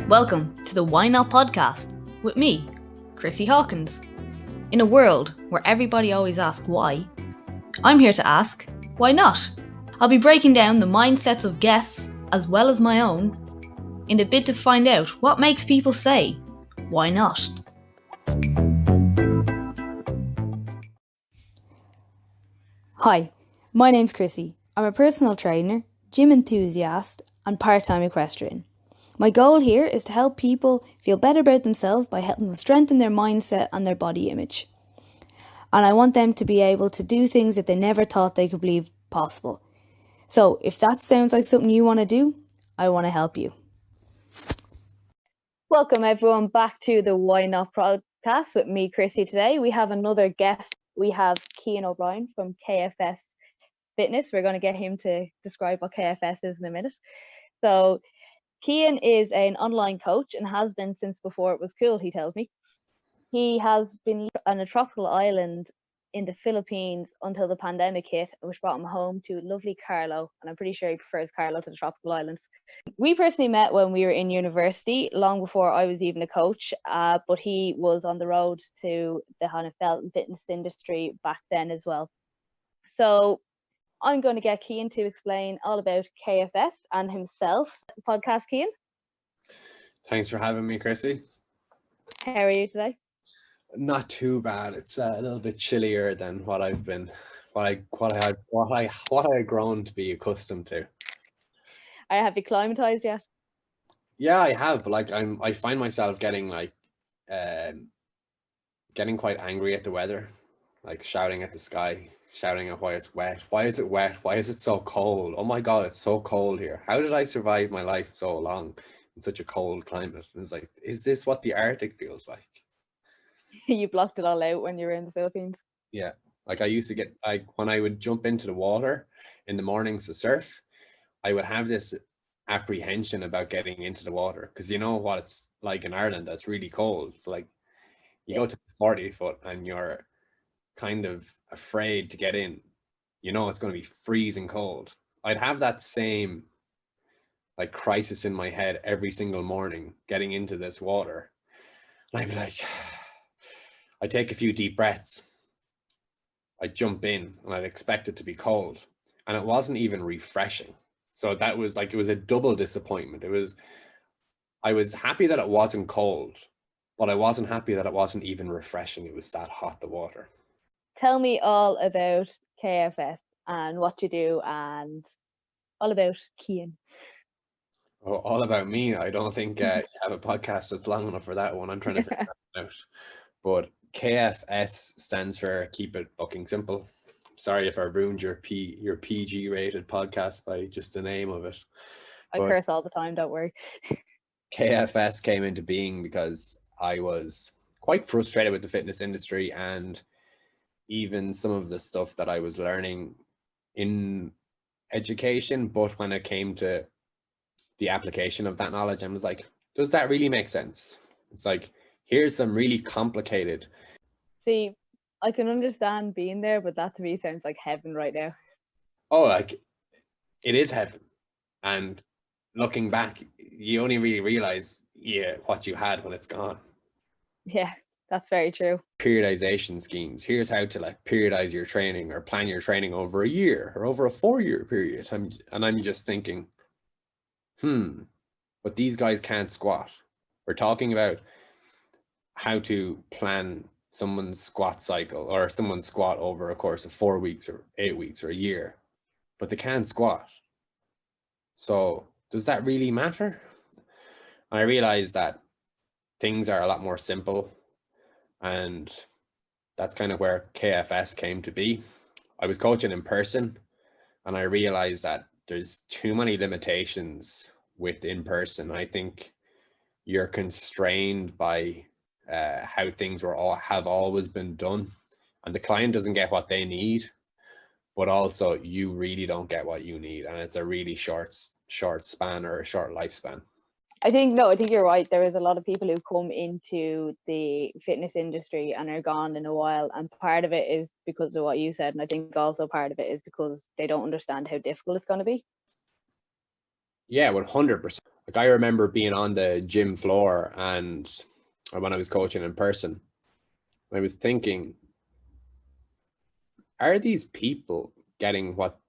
Welcome to the Why Not podcast with me, Chrissy Hawkins. In a world where everybody always asks why, I'm here to ask, why not? I'll be breaking down the mindsets of guests as well as my own in a bid to find out what makes people say, why not? Hi, my name's Chrissy. I'm a personal trainer, gym enthusiast, and part-time equestrian. My goal here is to help people feel better about themselves by helping them strengthen their mindset and their body image. And I want them to be able to do things that they never thought they could believe possible. So if that sounds like something you want to do, I want to help you. Welcome everyone back to the Why Not podcast with me, Chrissy. Today we have another guest. We have Cian O'Brien from KFS Fitness. We're going to get him to describe what KFS is in a minute. So Cian is an online coach and has been since before it was cool, he tells me. He has been on a tropical island in the Philippines until the pandemic hit, which brought him home to lovely Carlo, and I'm pretty sure he prefers Carlo to the tropical islands. We personally met when we were in university, long before I was even a coach, but he was on the road to the kind of health and fitness industry back then as well. So I'm going to get Cian to explain all about KFS and himself. Podcast, Cian. Thanks for having me, Chrissy. How are you today? Not too bad. It's a little bit chillier than what I've been, what I grown to be accustomed to. Have you acclimatized yet? Yeah, I have, but I find myself getting getting quite angry at the weather, like shouting at the sky, shouting at why it's wet. Why is it wet? Why is it so cold? Oh my God, it's so cold here. How did I survive my life so long in such a cold climate? And it's like, is this what the Arctic feels like? You blocked it all out when you were in the Philippines. Yeah, like I used to get, when I would jump into the water in the mornings to surf, I would have this apprehension about getting into the water, because you know what it's like in Ireland, that's really cold. So like you go to 40 foot and you're kind of afraid to get in, you know it's going to be freezing cold. I'd have that same like crisis in my head every single morning getting into this water, and I'd be like, I take a few deep breaths, I jump in, and I'd expect it to be cold, and it wasn't even refreshing. So that was like, it was a double disappointment. I was happy that it wasn't cold, but I wasn't happy that it wasn't even refreshing. It was that hot, the water. Tell me all about KFS and what you do and all about Cian. Oh, all about me. I don't think you have a podcast that's long enough for that one. I'm trying to figure that out. But KFS stands for Keep It Fucking Simple. Sorry if I ruined your PG rated podcast by just the name of it. I curse all the time, don't worry. KFS came into being because I was quite frustrated with the fitness industry and even some of the stuff that I was learning in education. But when it came to the application of that knowledge, I was like, does that really make sense? It's like, here's some really complicated. See, I can understand being there, but that to me sounds like heaven right now. Oh, like it is heaven. And looking back, you only really realize, what you had when it's gone. Yeah, that's very true. Periodization schemes. Here's how to like periodize your training or plan your training over a year or over a 4-year period. I'm just thinking, but these guys can't squat. We're talking about how to plan someone's squat cycle or someone's squat over a course of 4 weeks or 8 weeks or a year, but they can't squat. So does that really matter? And I realized that things are a lot more simple, and that's kind of where KFS came to be. I was coaching in person and I realized that there's too many limitations with in person. I think you're constrained by how things have always been done, and the client doesn't get what they need, but also you really don't get what you need, and it's a really short span or a short lifespan. I think you're right. There is a lot of people who come into the fitness industry and are gone in a while, and part of it is because of what you said, and I think also part of it is because they don't understand how difficult it's going to be. Yeah, 100%. Like I remember being on the gym floor and or when I was coaching in person, I was thinking, are these people getting what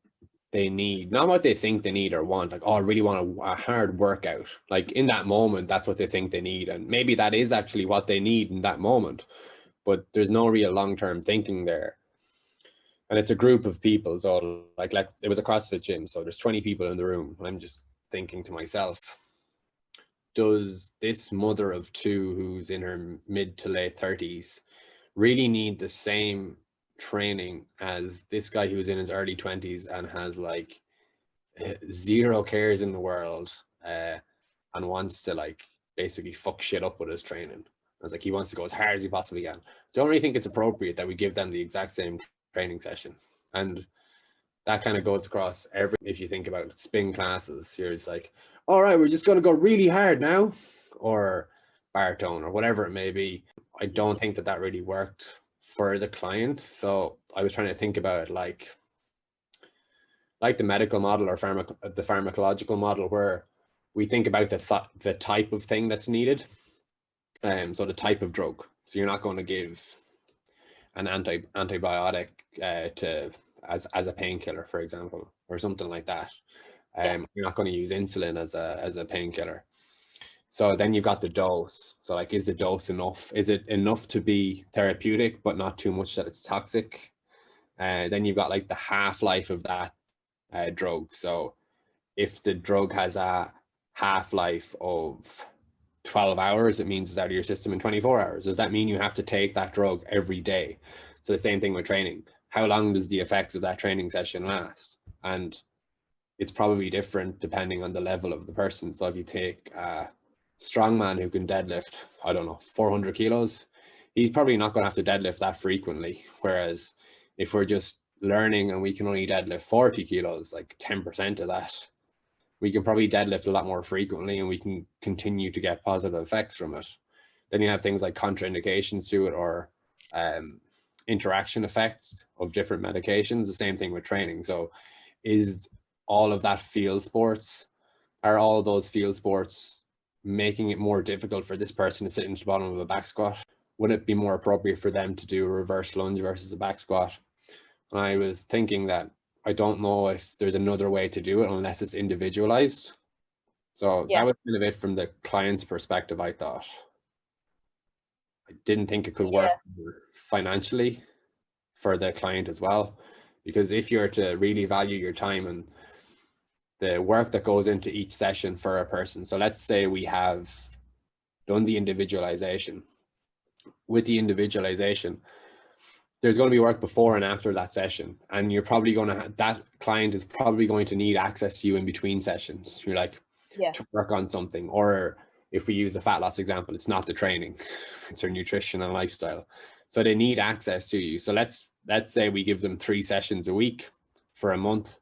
they need, not what they think they need or want? Like, oh, I really want a hard workout. Like in that moment, that's what they think they need. And maybe that is actually what they need in that moment, but there's no real long-term thinking there. And it's a group of people. So like, it was a CrossFit gym. So there's 20 people in the room. And I'm just thinking to myself, does this mother of two who's in her mid to late 30s really need the same training as this guy who's in his early 20s and has like zero cares in the world and wants to like basically fuck shit up with his training? I was like, he wants to go as hard as he possibly can. Don't really think it's appropriate that we give them the exact same training session. And that kind of goes across if you think about spin classes, here it's like, all right, we're just going to go really hard now, or baritone or whatever it may be. I don't think that really worked for the client. So I was trying to think about it like the medical model or the pharmacological model, where we think about the type of thing that's needed. So the type of drug. So you're not going to give an antibiotic as a painkiller, for example, or something like that. You're not going to use insulin as a painkiller. So then you got the dose. So like, is the dose enough? Is it enough to be therapeutic, but not too much that it's toxic? Then you've got like the half-life of that drug. So if the drug has a half-life of 12 hours, it means it's out of your system in 24 hours. Does that mean you have to take that drug every day? So the same thing with training. How long does the effects of that training session last? And it's probably different depending on the level of the person. So if you take a strongman who can deadlift, I don't know, 400 kilos, he's probably not going to have to deadlift that frequently. Whereas if we're just learning and we can only deadlift 40 kilos, like 10% of that, we can probably deadlift a lot more frequently and we can continue to get positive effects from it. Then you have things like contraindications to it, or interaction effects of different medications. The same thing with training. So is all of that field sports, are all those field sports making it more difficult for this person to sit into the bottom of a back squat? Would it be more appropriate for them to do a reverse lunge versus a back squat? And I was thinking that I don't know if there's another way to do it unless it's individualized. So that was kind of it from the client's perspective, I thought. I didn't think it could work financially for the client as well, because if you're to really value your time and the work that goes into each session for a person. So let's say we have done the individualization. With the individualization, there's going to be work before and after that session, and you're probably going to that client is probably going to need access to you in between sessions. You're like, to work on something. Or if we use the fat loss example, it's not the training, it's their nutrition and lifestyle. So they need access to you. So let's say we give them 3 sessions a week for a month.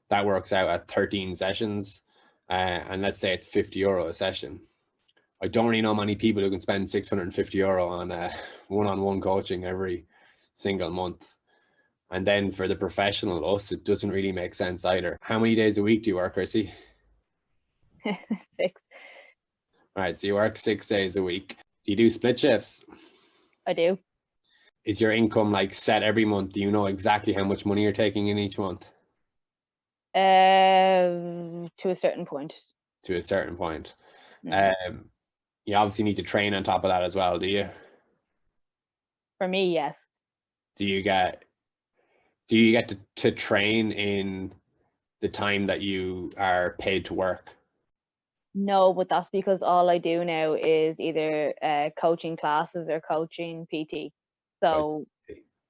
That works out at 13 sessions, and let's say it's €50 a session. I don't really know many people who can spend €650 on one-on-one coaching every single month. And then for the professional us, it doesn't really make sense either. How many days a week do you work, Chrissy? 6. All right, so you work 6 days a week. Do you do split shifts? I do. Is your income like set every month? Do you know exactly how much money you're taking in each month? To a certain point. To a certain point. Mm. You obviously need to train on top of that as well, do you? For me, yes. Do you get to train in the time that you are paid to work? No, but that's because all I do now is either coaching classes or coaching PT. So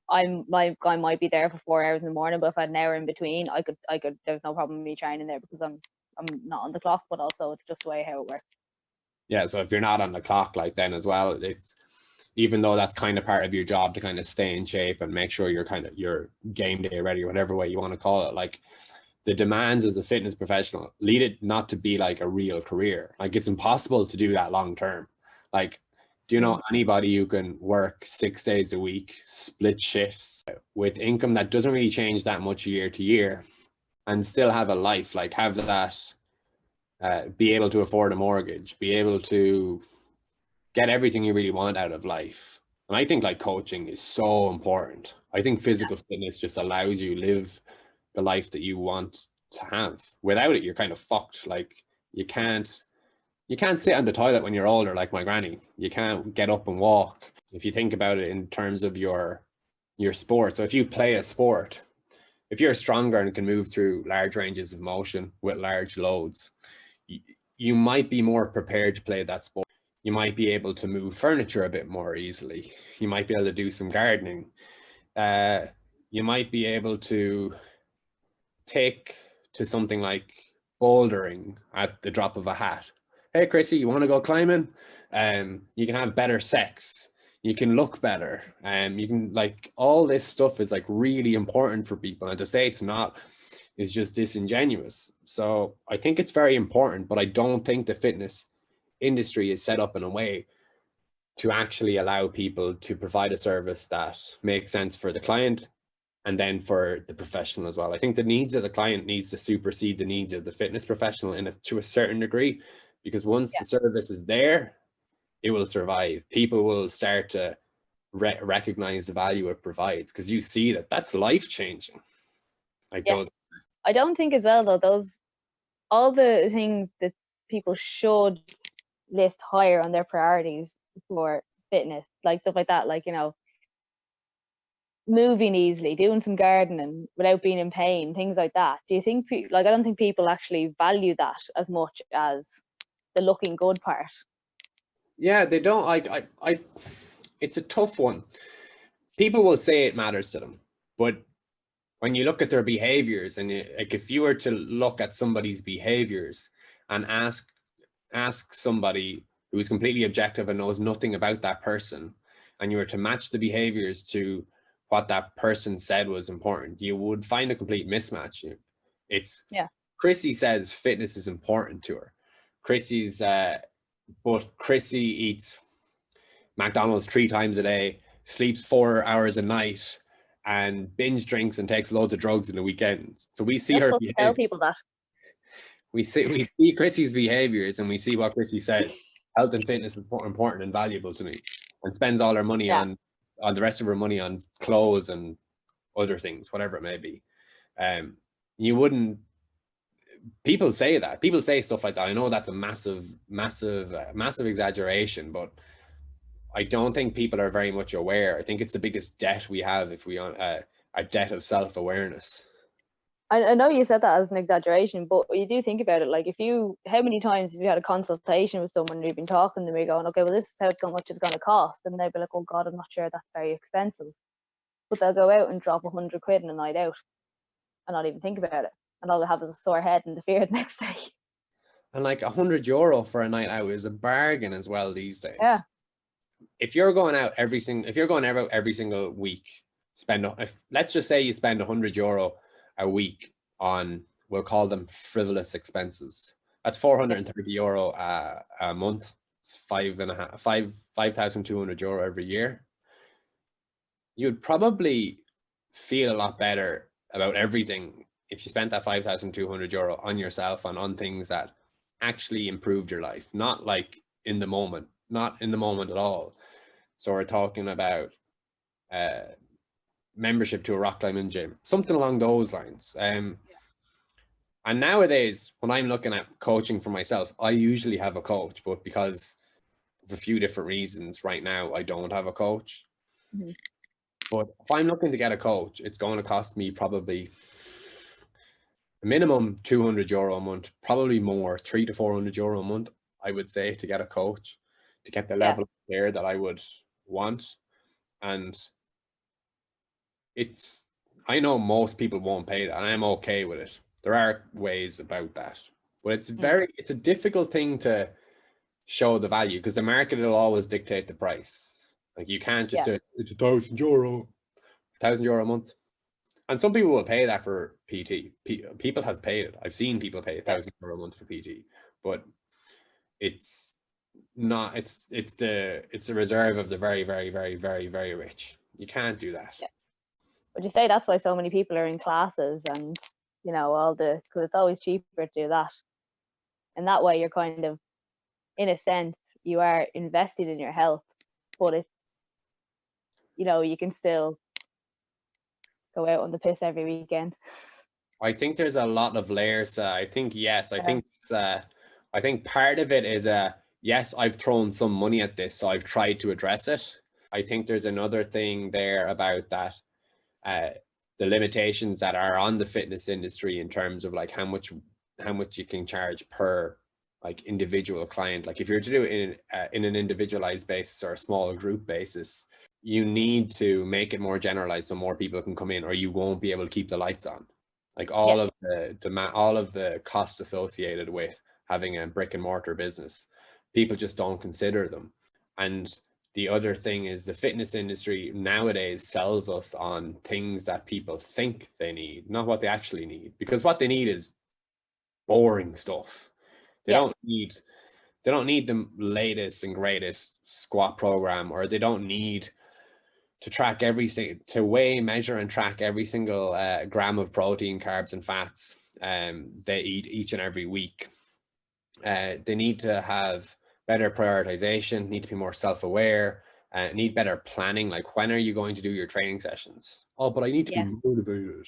I might be there for 4 hours in the morning, but if I had an hour in between, I could. There's no problem with me training there because I'm not on the clock, but also it's just the way how it works. Yeah, so if you're not on the clock, like then as well, it's, even though that's kind of part of your job to kind of stay in shape and make sure you're game day ready, or whatever way you want to call it, like the demands as a fitness professional lead it not to be like a real career. Like it's impossible to do that long term. Like, do you know anybody who can work 6 days a week, split shifts with income that doesn't really change that much year to year and still have a life, like have that be able to afford a mortgage, be able to get everything you really want out of life. And I think like coaching is so important. I think physical fitness just allows you live the life that you want to have. Without it, you're kind of fucked. Like you can't sit on the toilet when you're older, like my granny. You can't get up and walk. If you think about it in terms of your sport. So if you play a sport, if you're stronger and can move through large ranges of motion with large loads, you might be more prepared to play that sport. You might be able to move furniture a bit more easily. You might be able to do some gardening. You might be able to take to something like bouldering at the drop of a hat. Hey, Chrissy, you want to go climbing? You can have better sex. You can look better. You can, like, all this stuff is like really important for people. And to say it's not is just disingenuous. So I think it's very important, but I don't think the fitness industry is set up in a way to actually allow people to provide a service that makes sense for the client and then for the professional as well. I think the needs of the client needs to supersede the needs of the fitness professional to a certain degree, because once the service is there, it will survive. People will start to recognize the value it provides, because you see that that's life-changing. Like those. I don't think as well, though, all the things that people should list higher on their priorities for fitness, like stuff like that, like, you know, moving easily, doing some gardening without being in pain, things like that. Do you think, like, I don't think people actually value that as much as the looking good part. Yeah, they don't. I it's a tough one. People will say it matters to them, but when you look at their behaviors, and like if you were to look at somebody's behaviors and ask somebody who is completely objective and knows nothing about that person, and you were to match the behaviors to what that person said was important, you would find a complete mismatch. It's Chrissy says fitness is important to her. But Chrissy eats McDonald's 3 times a day, sleeps 4 hours a night, and binge drinks and takes loads of drugs in the weekend. So we see her behavior. Tell people that. We see Chrissy's behaviors, and we see what Chrissy says. Health and fitness is important and valuable to me, and spends all her money on the rest of her money on clothes and other things, whatever it may be. You wouldn't. People say that. People say stuff like that. I know that's a massive exaggeration, but I don't think people are very much aware. I think it's the biggest debt we have if we a debt of self-awareness. I know you said that as an exaggeration, but you do think about it. Like, how many times have you had a consultation with someone and you've been talking to me going, okay, well, this is how much it's going to cost, and they'll be like, oh God, I'm not sure, that's very expensive. But they'll go out and drop 100 quid in a night out and not even think about it, and all they have is a sore head and the fear the next day. And like €100 for a night out is a bargain as well these days. Yeah. If you're going out every single week, let's just say you spend €100 a week on, we'll call them frivolous expenses. That's €430 a month. It's €5,200 every year. You'd probably feel a lot better about everything if you spent that €5,200 on yourself and on things that actually improved your life, not like in the moment, not in the moment at all. So we're talking about membership to a rock climbing gym, something along those lines. And nowadays, when I'm looking at coaching for myself, I usually have a coach, but because of a few different reasons right now, I don't have a coach. Mm-hmm. But if I'm looking to get a coach, it's going to cost me probably a minimum €200 a month, probably more, €300 to €400 a month, I would say, to get a coach, to get the level of care that I would want. And I know most people won't pay that, and I'm okay with it. There are ways about that, but it's a difficult thing to show the value, because the market will always dictate the price. Like, you can't just say it's €1,000 a month. And some people will pay that for PT. People have paid it. I've seen people pay €1,000 a month for PT, but it's not. It's the reserve of the very, very, very, very, very rich. You can't do that. Yeah. Would you say that's why so many people are in classes and, you know, because it's always cheaper to do that? and that way you're kind of, in a sense, you are invested in your health, but it's, you know, you can still go out on the piss every weekend. I think there's a lot of layers. I think, yes, I Yeah. think it's, I think part of it is, yes, I've thrown some money at this, so I've tried to address it. I think there's another thing there about that, the limitations that are on the fitness industry in terms of like how much you can charge per like individual client. Like if you're to do it in an individualized basis or a small group basis, you need to make it more generalized so more people can come in, or you won't be able to keep the lights on. Like all of the costs associated with having a brick and mortar business, people just don't consider them. And the other thing is the fitness industry nowadays sells us on things that people think they need, not what they actually need, because what they need is boring stuff. They don't need the latest and greatest squat program, or they don't need to track to weigh, measure, and track every single gram of protein, carbs, and fats they eat each and every week. They need to have better prioritization, need to be more self-aware, need better planning. Like, when are you going to do your training sessions? Oh, but I need to be motivated.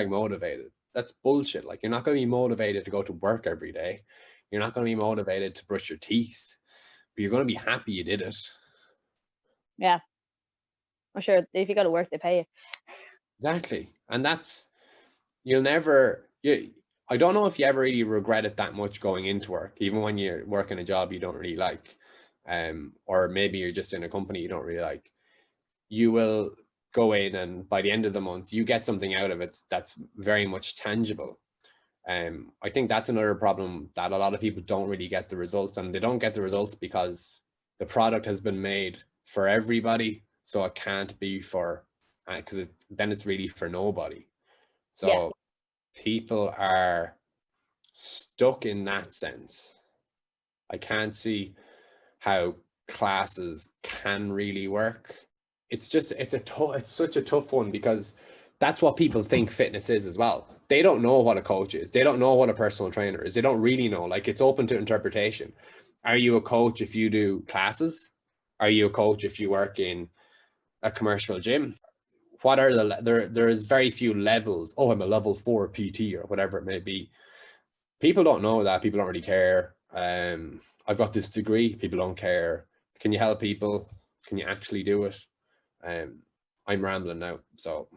#motivated. That's bullshit. Like, you're not going to be motivated to go to work every day. You're not going to be motivated to brush your teeth, but you're going to be happy you did it. Yeah. I'm sure if you go to work, they pay you. Exactly. And that's, I don't know if you ever really regret it that much going into work, even when you're working a job you don't really like, or maybe you're just in a company you don't really like. You will go in, and by the end of the month, you get something out of it that's very much tangible. I think that's another problem, that a lot of people don't really get the results, and they don't get the results because the product has been made for everybody, so it can't be for, because then it's really for nobody. So people are stuck in that sense. I can't see how classes can really work. It's such a tough one, because that's what people think fitness is as well. They don't know what a coach is. They don't know what a personal trainer is. They don't really know. Like, it's open to interpretation. Are you a coach if you do classes? Are you a coach if you work in a commercial gym? What are there's very few levels. Oh, I'm a level 4 PT or whatever it may be. People don't know that. People don't really care. I've got this degree. People don't care. Can you help people? Can you actually do it? I'm rambling now. So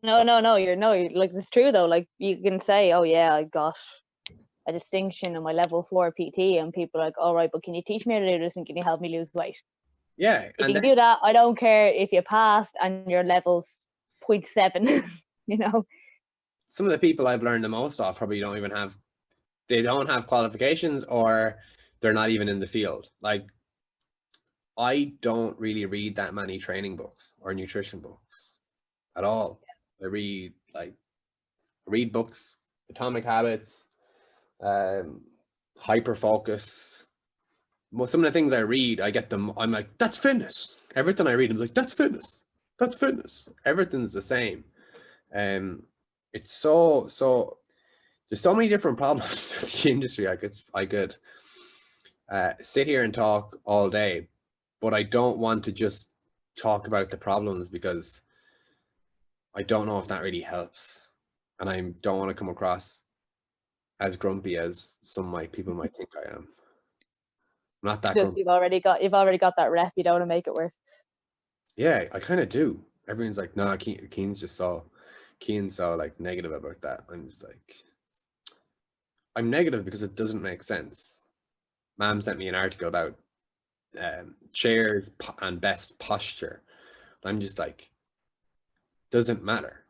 No, you're like, it's true though. Like, you can say, oh yeah, I got a distinction in my level 4 PT, and people are like, all right, but can you teach me how to do this, and can you help me lose weight? Yeah, if you can do that, I don't care if you passed and your level's 0.7. You know, some of the people I've learned the most off probably don't have qualifications, or they're not even in the field. Like, I don't really read that many training books or nutrition books at all. I read books, Atomic Habits, Hyper Focus. Well, some of the things I read, I'm like, that's fitness. Everything I read, I'm like, that's fitness. That's fitness. Everything's the same. It's so there's so many different problems with the industry. I could sit here and talk all day, but I don't want to just talk about the problems, because I don't know if that really helps, and I don't want to come across as grumpy as people might think I am. I'm not that grumpy. You've already got that rep. You don't want to make it worse. Yeah, I kind of do. Everyone's like, no, Cian's so like negative about that. I'm just like, I'm negative because it doesn't make sense. Mom sent me an article about chairs and best posture. I'm just like, doesn't matter.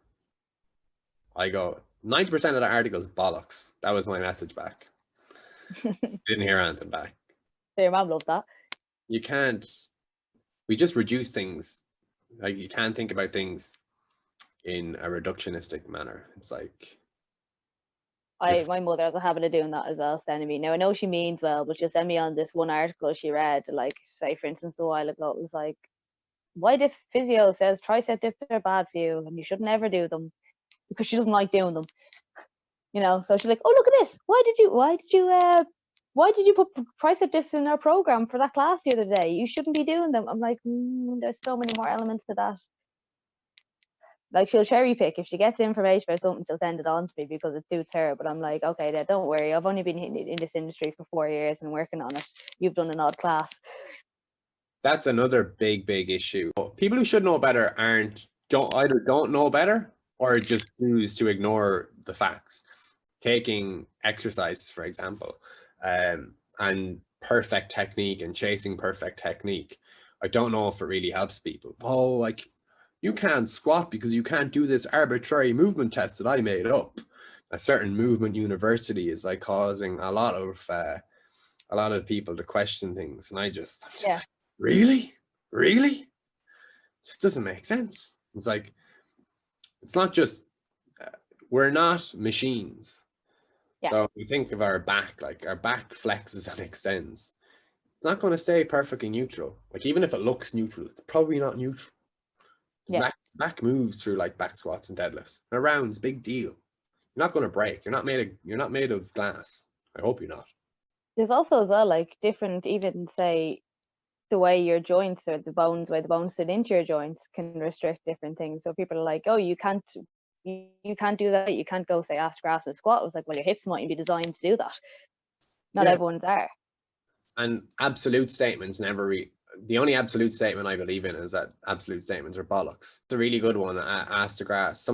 I go, 90% of the article is bollocks. That was my message back. Didn't hear anything back. So your mom loves that. We just reduce things. Like, you can't think about things in a reductionistic manner. It's like, my mother has a habit of doing that as well, sending me. Now, I know she means well, but she'll send me on this one article she read, like, say, for instance, a while ago, it was like, why this physio says tricep dips are bad for you and you should never do them, because she doesn't like doing them. you know. So she's like, oh, look at this. Why did you put tricep dips in our program for that class the other day? You shouldn't be doing them. I'm like, there's so many more elements to that. Like, she'll cherry pick. If she gets information about something, she'll send it on to me because it suits her. But I'm like, okay, then don't worry. I've only been in this industry for 4 years and working on it. You've done an odd class. That's another big issue. People who should know better either don't know better or just choose to ignore the facts. Taking exercise, for example, and perfect technique and chasing perfect technique. I don't know if it really helps people. Oh, like, you can't squat because you can't do this arbitrary movement test that I made up. A certain movement university is like causing a lot of people to question things, and I'm just like, really? It just doesn't make sense. It's like, it's not just, we're not machines. Yeah. So we think of our back, like our back flexes and extends. It's not going to stay perfectly neutral. Like, even if it looks neutral, it's probably not neutral. Yeah. Back moves through like back squats and deadlifts. And a round's big deal. You're not going to break. You're not made of glass. I hope you're not. There's also as well, like, different, even say the way your joints or the bones fit into your joints can restrict different things. So people are like, oh, you can't do that. You can't go say ass grass and squat. I was like, well, your hips mightn't be designed to do that. Not everyone's are. And absolute statements the only absolute statement I believe in is that absolute statements are bollocks. It's a really good one. Ass to grass. A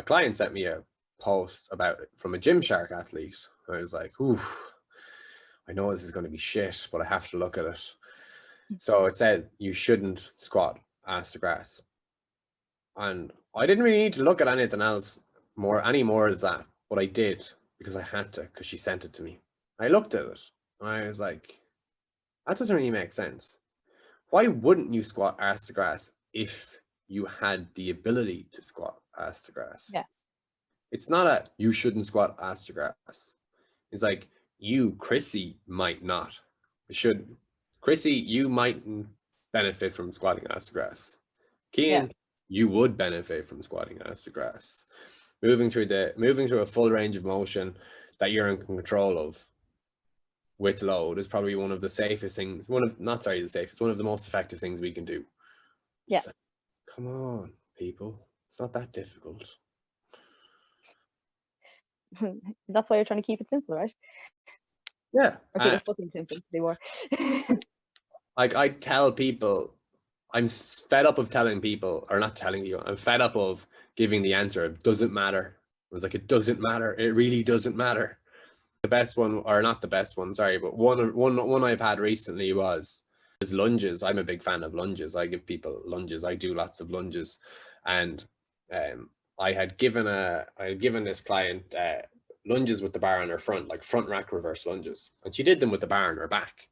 client sent me a post about it from a Gymshark athlete. I was like, ooh, I know this is going to be shit, but I have to look at it. So it said you shouldn't squat ass to grass. And I didn't really need to look at anything else any more than that, but I did because I had to, because she sent it to me. I looked at it and I was like, that doesn't really make sense. Why wouldn't you squat ass to grass if you had the ability to squat ass to grass? Yeah. It's not you shouldn't squat ass to grass. It's like, you, Chrissy, might not. Chrissy, you might benefit from squatting ass to grass. Cian, you would benefit from squatting ass to grass. Moving through a full range of motion that you're in control of with load is probably one of the safest things, one of the most effective things we can do. Yeah. So, come on, people. It's not that difficult. That's why you're trying to keep it simple, right? Yeah. Or keep it fucking simple, to be more. Like, I tell people, I'm fed up of telling people, or not telling you, I'm fed up of giving the answer. It doesn't matter. I was like, it doesn't matter. It really doesn't matter. The best one, or not the best one, sorry, but one I've had recently was lunges. I'm a big fan of lunges. I give people lunges. I do lots of lunges. And I had given this client lunges with the bar on her front, like front rack reverse lunges. And she did them with the bar on her back.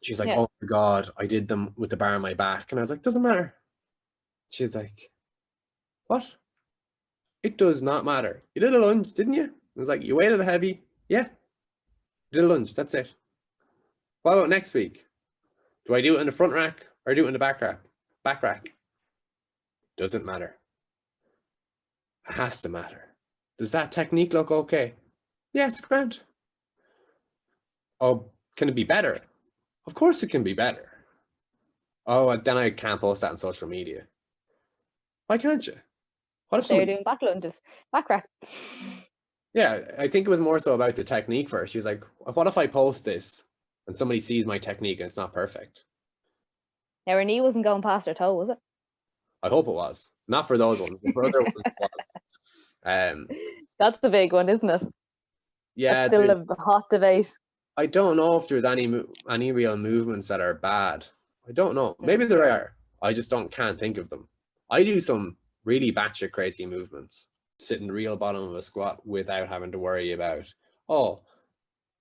She's like, oh my God, I did them with the bar on my back. And I was like, doesn't matter. She's like, what? It does not matter. You did a lunge, didn't you? I was like, you weighted heavy. Yeah. Did a lunge. That's it. What about next week? Do I do it in the front rack or do it in the back rack? Back rack. Doesn't matter. It has to matter. Does that technique look okay? Yeah, it's grand. Oh, can it be better? Of course it can be better. Oh, then I can't post that on social media. Why can't you? What if they're doing back lunges, back rack? Yeah, I think it was more so about the technique first. She was like, what if I post this and somebody sees my technique and it's not perfect? Now, her knee wasn't going past her toe, was it? I hope it was. Not for those ones, but for other ones it was. That's the big one, isn't it? Yeah. That's still a hot debate. I don't know if there's any real movements that are bad. I don't know. Maybe there are. I just can't think of them. I do some really batshit crazy movements. Sit in the real bottom of a squat without having to worry about, oh,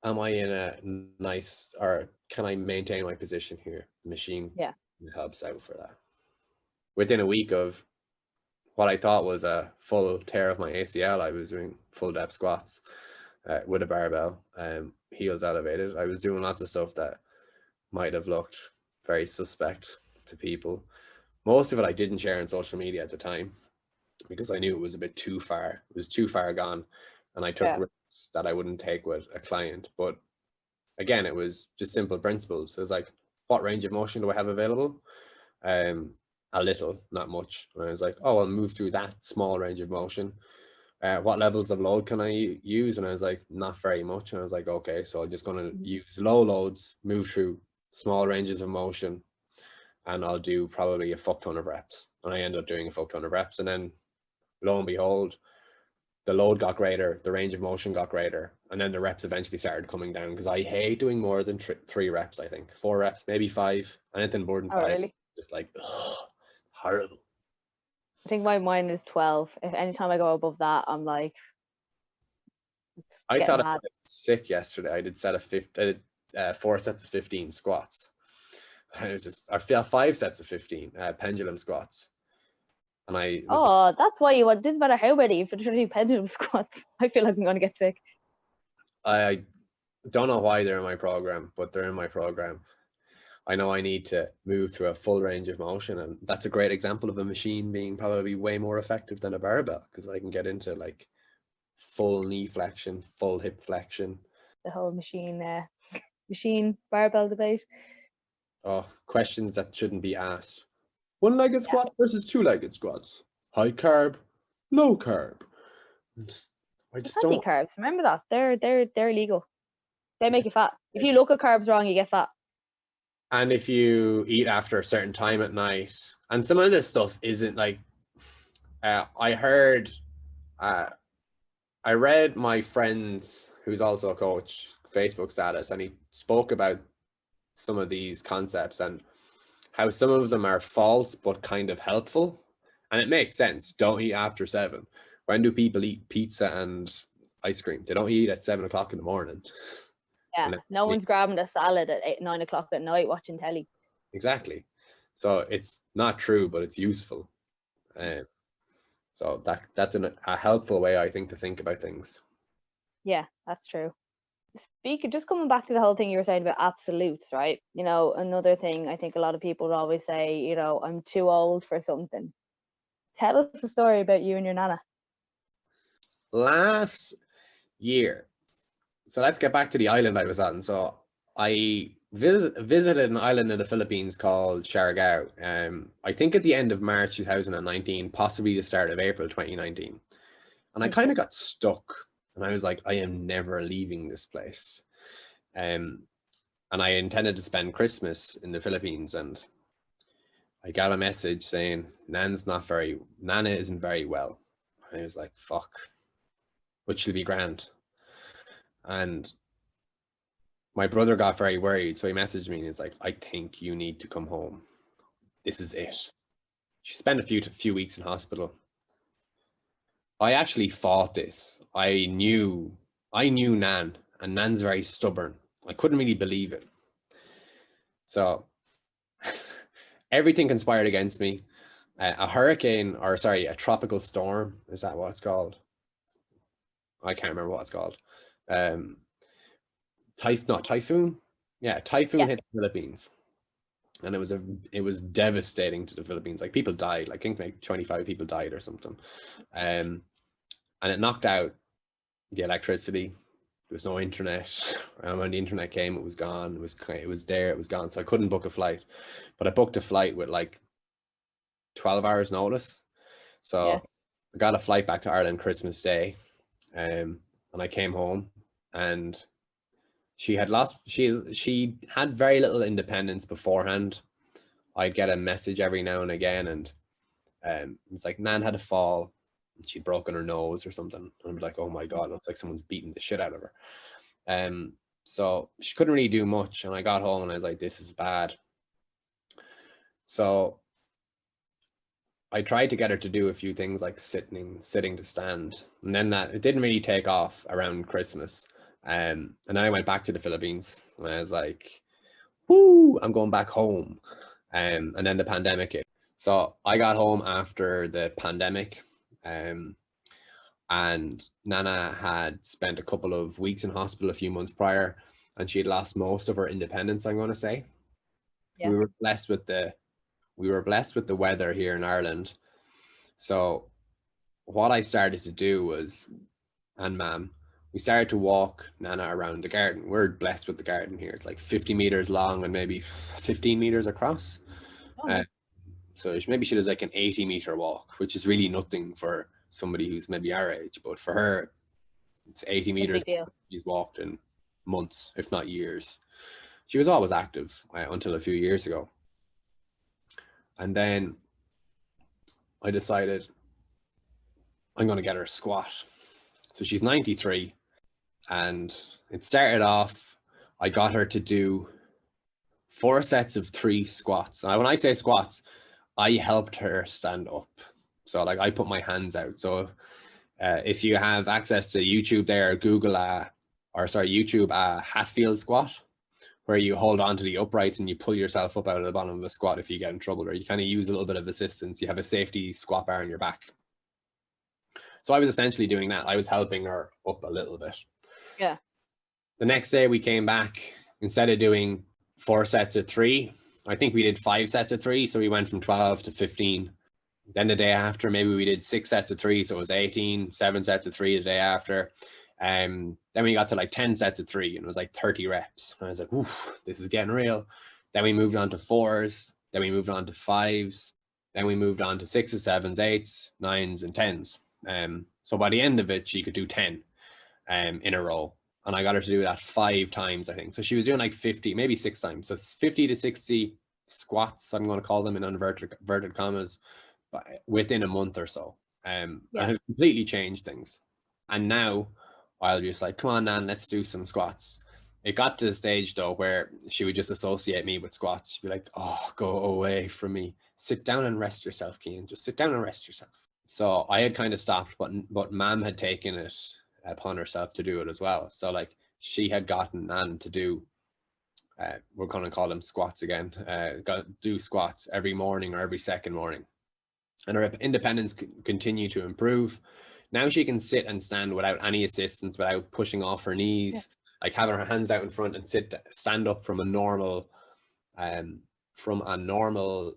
am I in a nice, or can I maintain my position here? The machine helps out for that. Within a week of what I thought was a full tear of my ACL, I was doing full depth squats with a barbell, heels elevated. I was doing lots of stuff that might have looked very suspect to people. Most of it I didn't share on social media at the time. because I knew it was a bit too far. It was too far gone, and I took risks that I wouldn't take with a client. But again, it was just simple principles. It was like, what range of motion do I have available? A little, not much. And I was like, oh, I'll move through that small range of motion. What levels of load can I use? And I was like, not very much. And I was like, okay, so I'm just going to use low loads, move through small ranges of motion, and I'll do probably a fuck ton of reps. And I ended up doing a fuck ton of reps. And then lo and behold, the load got greater, the range of motion got greater, and then the reps eventually started coming down, because I hate doing more than 3 reps. I think 4 reps, maybe 5, anything more than 5. Really? Just like, horrible. I think mine is 12. If anytime I go above that, I'm like, I thought I was sick yesterday. I did 4 sets of 15 squats. And it was just, I feel 5 sets of 15 pendulum squats. And that's why it didn't matter how many, if you're doing pendulum squats. I feel like I'm going to get sick. I don't know why they're in my program, but they're in my program. I know I need to move through a full range of motion, and that's a great example of a machine being probably way more effective than a barbell, because I can get into like full knee flexion, full hip flexion. The whole machine barbell debate. Oh, questions that shouldn't be asked. 1-legged squats versus 2-legged squats. High carb, low carb. I just don't. Carbs. Remember that they're illegal. They make you fat. If you look at carbs wrong, you get fat. And if you eat after a certain time at night, and some of this stuff isn't like, I read my friend's, who's also a coach, Facebook status, and he spoke about some of these concepts and how some of them are false but kind of helpful. And it makes sense. Don't eat after 7. When do people eat pizza and ice cream? They don't eat at 7 o'clock in the morning. Yeah, no one's grabbing a salad at 8, 9 o'clock at night watching telly. Exactly. So it's not true, but it's useful. So that's a helpful way, I think, to think about things. Yeah, that's true. Just coming back to the whole thing you were saying about absolutes, right? You know, another thing I think a lot of people would always say, you know, I'm too old for something. Tell us a story about you and your nana. Last year, so let's get back to the island I was on. So I visited an island in the Philippines called Siargao. I think at the end of March 2019, possibly the start of April 2019. And I kind of got stuck. And I was like, I am never leaving this place. And I intended to spend Christmas in the Philippines. And I got a message saying, Nana isn't very well. And I was like, fuck. But she'll be grand. And my brother got very worried. So he messaged me and he's like, I think you need to come home. This is it. She spent a few weeks in hospital. I actually fought this. I knew Nan, and Nan's very stubborn. I couldn't really believe it. So everything conspired against me. A tropical storm. Is that what it's called? I can't remember what it's called. Typhoon. Yeah, typhoon hit the Philippines. And it was devastating to the Philippines. Like, people died. Like, I think like 25 people died or something. And it knocked out the electricity. There was no internet. When the internet came, it was gone. It was gone. So I couldn't book a flight. But I booked a flight with like 12 hours notice. So I got a flight back to Ireland Christmas Day. And I came home, and she had very little independence beforehand. I'd get a message every now and again, and it was like Nan had a fall and she'd broken her nose or something. And I'd be like, oh my God, it looks like someone's beating the shit out of her. So she couldn't really do much. And I got home and I was like, this is bad. So I tried to get her to do a few things like sitting to stand. And then it didn't really take off around Christmas. And then I went back to the Philippines and I was like, whoo, I'm going back home. And then the pandemic hit. So I got home after the pandemic, and Nana had spent a couple of weeks in hospital a few months prior, and she had lost most of her independence, I'm going to say. Yeah. We were blessed with the weather here in Ireland. So what I started to do was, and ma'am, we started to walk Nana around the garden. We're blessed with the garden here. It's like 50 meters long and maybe 15 meters across. Oh, So maybe she does like an 80-meter walk, which is really nothing for somebody who's maybe our age. But for her, it's 80 it's a meters. big deal. She's walked in months, if not years. She was always active until a few years ago. And then I decided I'm going to get her a squat. So she's 93. And it started off, I got her to do 4 sets of 3 squats. Now, when I say squats, I helped her stand up. So like I put my hands out. So if you have access to YouTube there, Google YouTube Hatfield squat, where you hold on to the uprights and you pull yourself up out of the bottom of the squat if you get in trouble, or you kind of use a little bit of assistance. You have a safety squat bar on your back. So I was essentially doing that. I was helping her up a little bit. Yeah. The next day we came back, instead of doing 4 sets of 3, I think we did 5 sets of 3. So we went from 12 to 15. Then the day after, maybe we did 6 sets of 3. So it was 18, 7 sets of 3 the day after. Then we got to like 10 sets of 3 and it was like 30 reps. And I was like, oof, this is getting real. Then we moved on to 4s. Then we moved on to 5s. Then we moved on to 6s, 7s, 8s, 9s, and 10s. So by the end of it, she could do 10 in a row. And I got her to do that 5 times, I think. So she was doing like 50, maybe 6 times. So 50 to 60 squats, I'm going to call them in inverted commas, within a month or so. And it completely changed things. And now I'll just like, come on, Nan, let's do some squats. It got to the stage though where she would just associate me with squats. She'd be like, oh, go away from me. Sit down and rest yourself, Cian. Just sit down and rest yourself. So I had kind of stopped, but Ma'am had taken it upon herself to do it as well. So like she had gotten Nan to do, we're going to call them squats again, do squats every morning or every second morning. And her independence continued to improve. Now she can sit and stand without any assistance, without pushing off her knees, like having her hands out in front and stand up from a normal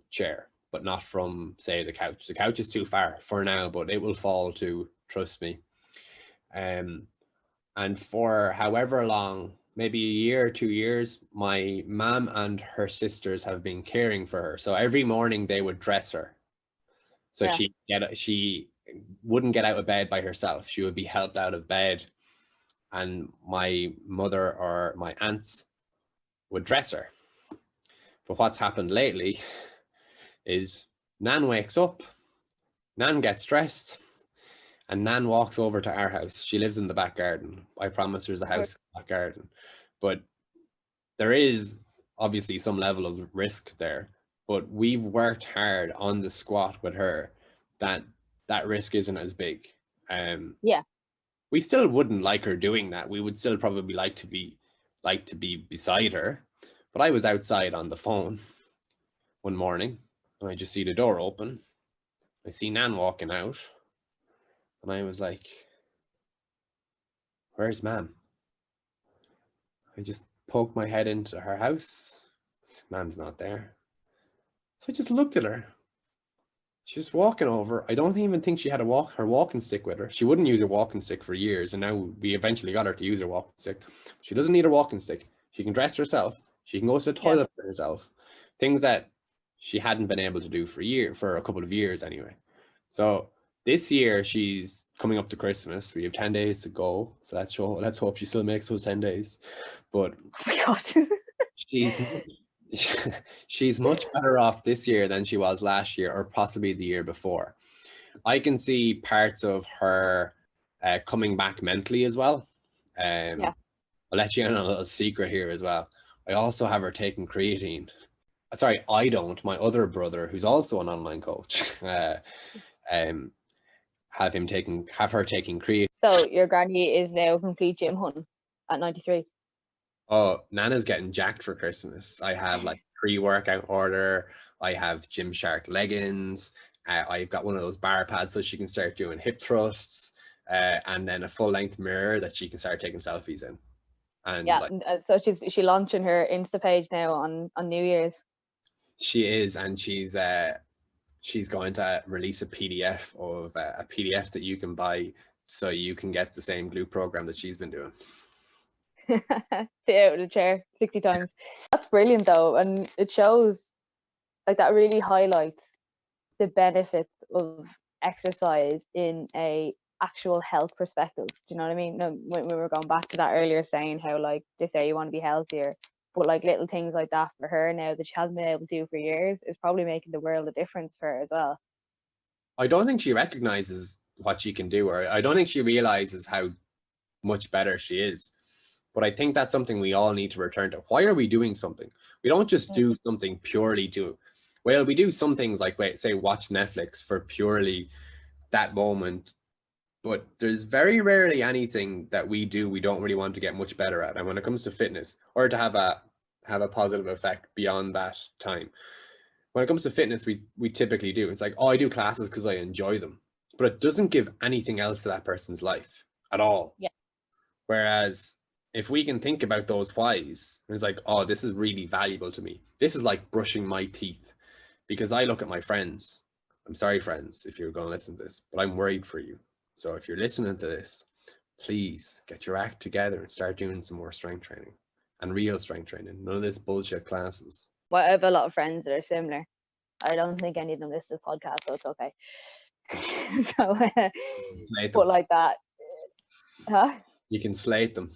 chair, but not from, say, the couch. The couch is too far for now, but it will fall too, trust me. And for however long, maybe a year or 2 years, my mom and her sisters have been caring for her. So every morning they would dress her. So she wouldn't get out of bed by herself. She would be helped out of bed, and my mother or my aunts would dress her. But what's happened lately is Nan wakes up, Nan gets dressed, and Nan walks over to our house. She lives in the back garden. I promise there's a house in the back garden. But there is obviously some level of risk there. But we've worked hard on the squat with her that risk isn't as big. We still wouldn't like her doing that. We would still probably like to be beside her. But I was outside on the phone one morning and I just see the door open. I see Nan walking out and I was like, where's Ma'am? I just poked my head into her house. Ma'am's not there. So I just looked at her. She's walking over. I don't even think she had her walking stick with her. She wouldn't use her walking stick for years, and now we eventually got her to use her walking stick. She doesn't need her walking stick. She can dress herself. She can go to the toilet for herself. Things that she hadn't been able to do for a couple of years anyway. So this year she's coming up to Christmas. We have 10 days to go. So let's hope she still makes those 10 days. But oh my God. she's much better off this year than she was last year or possibly the year before. I can see parts of her coming back mentally as well. I'll let you in on a little secret here as well. I also have her taking creatine. Sorry, I don't. My other brother, who's also an online coach, have her taking creatine. So your granny is now a complete gym hun at 93. Oh, Nana's getting jacked for Christmas. I have like pre-workout order. I have Gymshark leggings. I've got one of those bar pads so she can start doing hip thrusts, and then a full-length mirror that she can start taking selfies in. And so she's launching her Insta page now on New Year's. She is, and she's she's going to release a PDF of a PDF that you can buy so you can get the same glue program that she's been doing. Sit out of the chair 60 times. That's brilliant though, and it shows, like, that really highlights the benefits of exercise in a actual health perspective. Do you know what I mean? When we were going back to that earlier, saying how, like, they say you want to be healthier, but like little things like that for her now that she hasn't been able to do for years is probably making the world a difference for her as well. I don't think she recognizes what she can do, or I don't think she realizes how much better she is. But I think that's something we all need to return to. Why are we doing something? We don't just do something purely to, well, we do some things like, say, watch Netflix for purely that moment. But there's very rarely anything that we do we don't really want to get much better at. And when it comes to fitness, or to have a positive effect beyond that time, when it comes to fitness, we typically do. It's like, oh, I do classes because I enjoy them, but it doesn't give anything else to that person's life at all. Yeah. Whereas if we can think about those whys, it's like, oh, this is really valuable to me. This is like brushing my teeth, because I look at my friends. I'm sorry, friends, if you're going to listen to this, but I'm worried for you. So if you're listening to this, please get your act together and start doing some more strength training, and real strength training. None of this bullshit classes. Well, I have a lot of friends that are similar. I don't think any of them listen to this podcast, so it's okay. So, but like that, huh? You can slate them.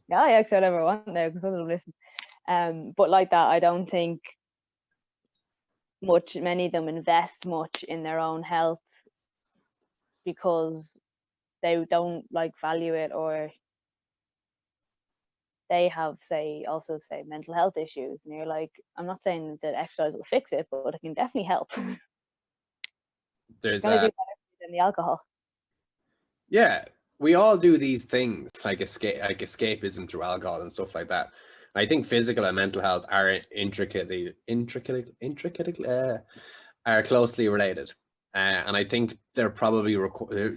Yeah, yeah, because I never want now, because none of them listen. But like that, I don't think many of them invest much in their own health because they don't like value it, or they have, say, mental health issues, and you're like, I'm not saying that exercise will fix it, but it can definitely help. There's it's gonna do better than the alcohol. Yeah, we all do these things like escapism through alcohol and stuff like that. I think physical and mental health are intricately are closely related, and I think they're probably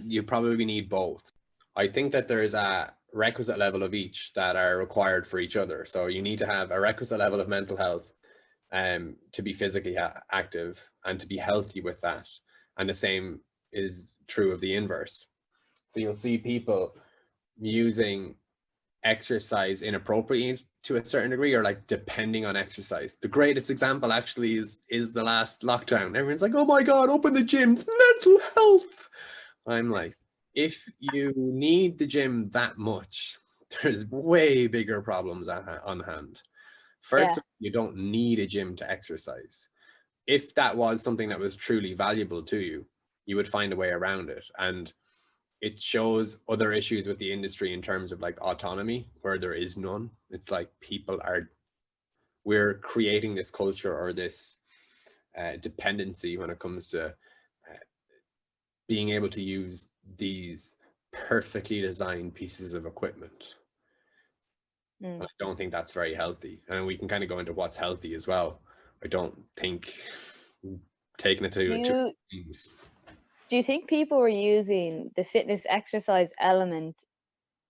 you probably need both. I think that there's a requisite level of each that are required for each other. So you need to have a requisite level of mental health to be physically active and to be healthy with that, and the same is true of the inverse. So you'll see people using exercise inappropriately to a certain degree, or like depending on exercise. The greatest example actually is the last lockdown. Everyone's like, oh my God, open the gyms, mental health. I'm like, if you need the gym that much, there's way bigger problems on hand. First, you don't need a gym to exercise. If that was something that was truly valuable to you, you would find a way around it. And it shows other issues with the industry in terms of like autonomy, where there is none. It's like we're creating this culture or this dependency when it comes to being able to use these perfectly designed pieces of equipment. I don't think that's very healthy. And we can kind of go into what's healthy as well. I don't think taking it to things. Do you think people were using the fitness exercise element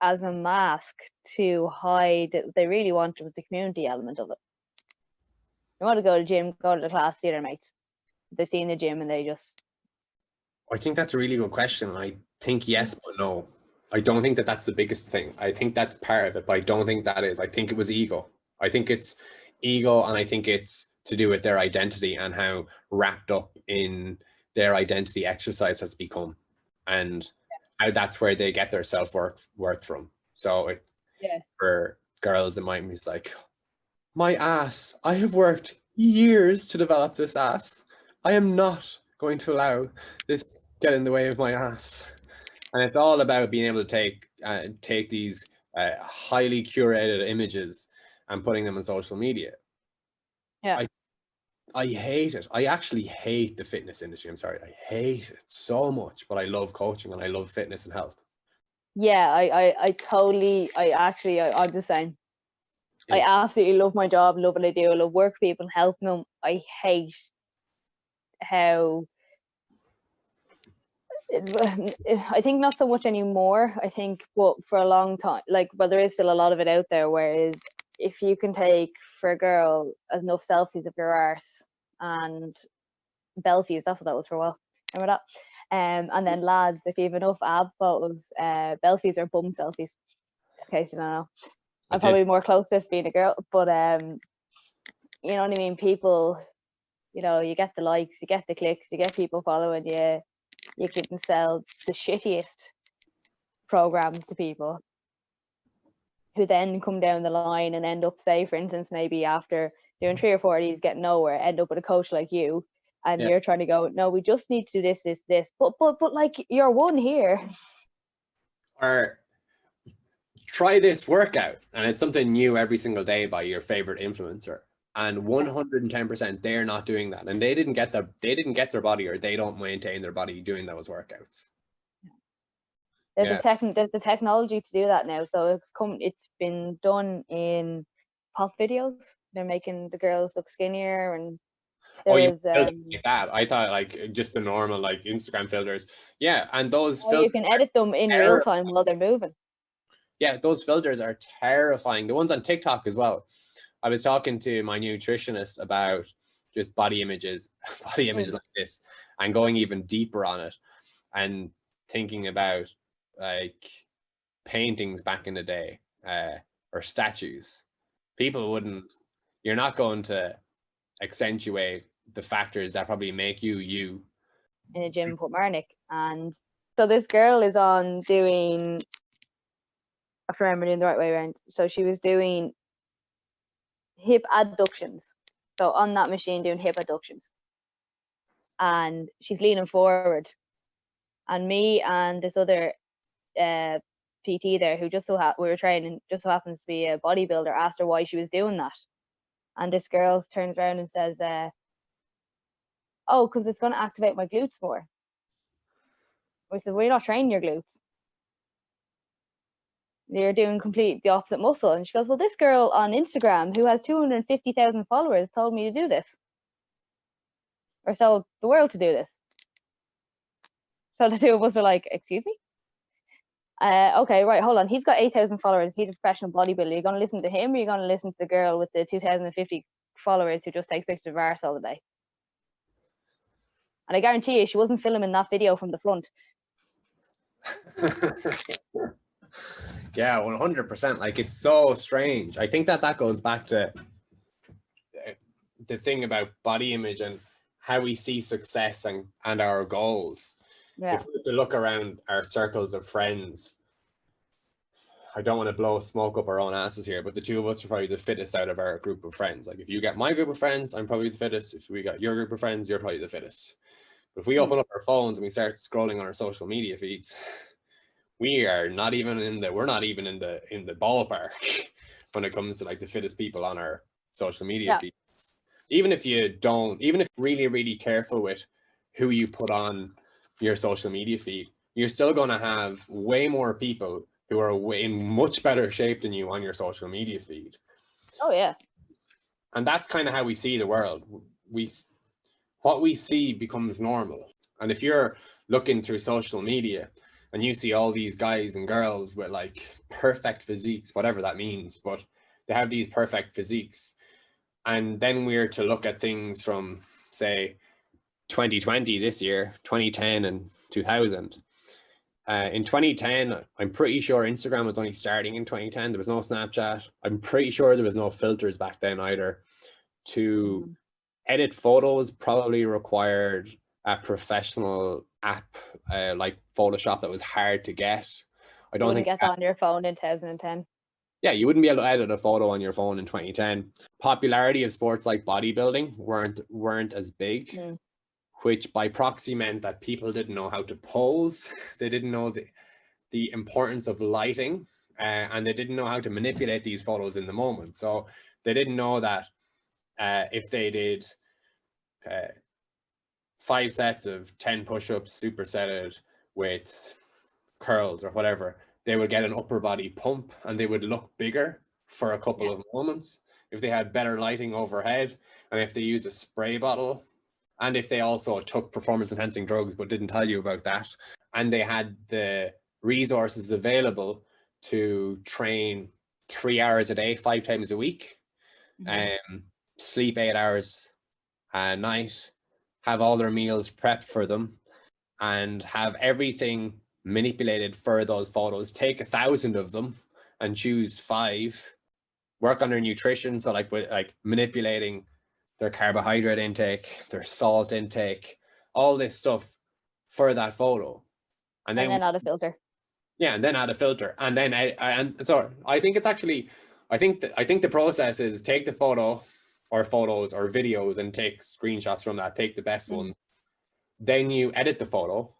as a mask to hide that they really wanted the community element of it? You want to go to the gym, go to the class, see their mates. They see in the gym and they just... I think that's a really good question. I think yes, but no. I don't think that that's the biggest thing. I think that's part of it, but I don't think that is. I think it was ego. I think it's ego, and I think it's to do with their identity and how wrapped up in their identity exercise has become, and how that's where they get their self-worth from. So for girls, it might be like, my ass, I have worked years to develop this ass. I am not going to allow this get in the way of my ass. And it's all about being able to take these highly curated images and putting them on social media. Yeah. I hate it. I actually hate the fitness industry. I'm sorry. I hate it so much, but I love coaching and I love fitness and health. Yeah, I'm the same. Yeah. I absolutely love my job, love what I do. I love work with people, helping them. I hate how... I think not so much anymore. I think, but for a long time, there is still a lot of it out there. Whereas if you can take, for a girl, enough selfies of your arse and Belfies, that's what that was for a while. Remember that? And then lads, if you have enough ab photos, Belfies or bum selfies, just in case you don't know. I'm probably more closest being a girl, but you know what I mean? People, you know, you get the likes, you get the clicks, you get people following you, you can sell the shittiest programs to people who then come down the line and end up, say, for instance, maybe after doing 3 or 4 of these, getting nowhere, end up with a coach like you, and you're trying to go, no, we just need to do this, but like, you're one here. Or try this workout, and it's something new every single day by your favorite influencer, and 110% they're not doing that, and they didn't get their body, or they don't maintain their body doing those workouts. There's the technology to do that now, so it's been done in pop videos. They're making the girls look skinnier, and like that. I thought like just the normal like Instagram filters. Yeah, and those filters, you can edit them in real time while they're moving. Yeah, those filters are terrifying. The ones on TikTok as well. I was talking to my nutritionist about just body images like this, and going even deeper on it, and thinking about like paintings back in the day, or statues. People wouldn't, you're not going to accentuate the factors that probably make you in a gym in Portmarnock. And so this girl is on doing, I have to remember doing the right way around, so she was doing hip adductions, so on that machine doing hip adductions, and she's leaning forward, and me and this other PT there, who we were training, just so happens to be a bodybuilder, asked her why she was doing that, and this girl turns around and says, oh, because it's going to activate my glutes more. We said, well, you're not training your glutes, you're doing the opposite muscle. And she goes, well, this girl on Instagram who has 250,000 followers told me to do this, or tell the world to do this. So the two of us are like, excuse me? Okay, right, hold on. He's got 8,000 followers. He's a professional bodybuilder. You're going to listen to him, or you're going to listen to the girl with the 2,050 followers who just takes pictures of arse all the day? And I guarantee you, she wasn't filming that video from the front. Yeah, 100%. Like, it's so strange. I think that goes back to the thing about body image and how we see success and our goals. Yeah. If we were to look around our circles of friends, I don't want to blow smoke up our own asses here, but the two of us are probably the fittest out of our group of friends. Like, if you get my group of friends, I'm probably the fittest. If we got your group of friends, you're probably the fittest. But if we open up our phones and we start scrolling on our social media feeds, we're not even in the ballpark when it comes to like the fittest people on our social media feed. Even if you're really, really careful with who you put on your social media feed, you're still going to have way more people who are in much better shape than you on your social media feed. Oh yeah. And that's kind of how we see the world. What we see becomes normal. And if you're looking through social media and you see all these guys and girls with like perfect physiques, whatever that means, but they have these perfect physiques, and then we're to look at things from, say, 2020 this year, 2010 and 2000. In 2010, I'm pretty sure Instagram was only starting in 2010. There was no Snapchat. I'm pretty sure there was no filters back then either. To edit photos probably required a professional app like Photoshop that was hard to get. I don't think get that on your phone in 2010. Yeah, you wouldn't be able to edit a photo on your phone in 2010. Popularity of sports like bodybuilding weren't as big, which by proxy meant that people didn't know how to pose. They didn't know the importance of lighting, and they didn't know how to manipulate these photos in the moment. So they didn't know that if they did 5 sets of 10 push-ups supersetted with curls or whatever, they would get an upper body pump and they would look bigger for a couple of moments if they had better lighting overhead, and if they used a spray bottle, and if they also took performance enhancing drugs but didn't tell you about that, and they had the resources available to train 3 hours a day, 5 times a week, sleep 8 hours a night, have all their meals prepped for them, and have everything manipulated for those photos. Take 1,000 of them and choose 5. Work on their nutrition, so like manipulating their carbohydrate intake, their salt intake, all this stuff for that photo, and then add a filter. Yeah, and then add a filter, and then and so I think it's actually, I think the process is take the photo or photos or videos and take screenshots from that, take the best ones, then you edit the photo.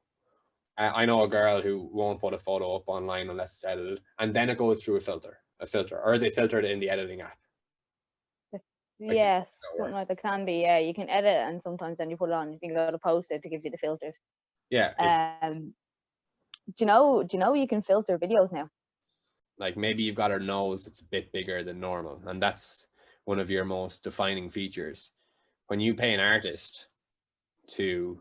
I know a girl who won't put a photo up online unless it's edited, and then it goes through a filter, or they filter it in the editing app. Yes, something like that can be. Yeah, you can edit it, and sometimes then you put it on. You can go to post it to give you the filters. Yeah. Do you know you can filter videos now? Like maybe you've got her nose that's a bit bigger than normal, and that's one of your most defining features. When you pay an artist to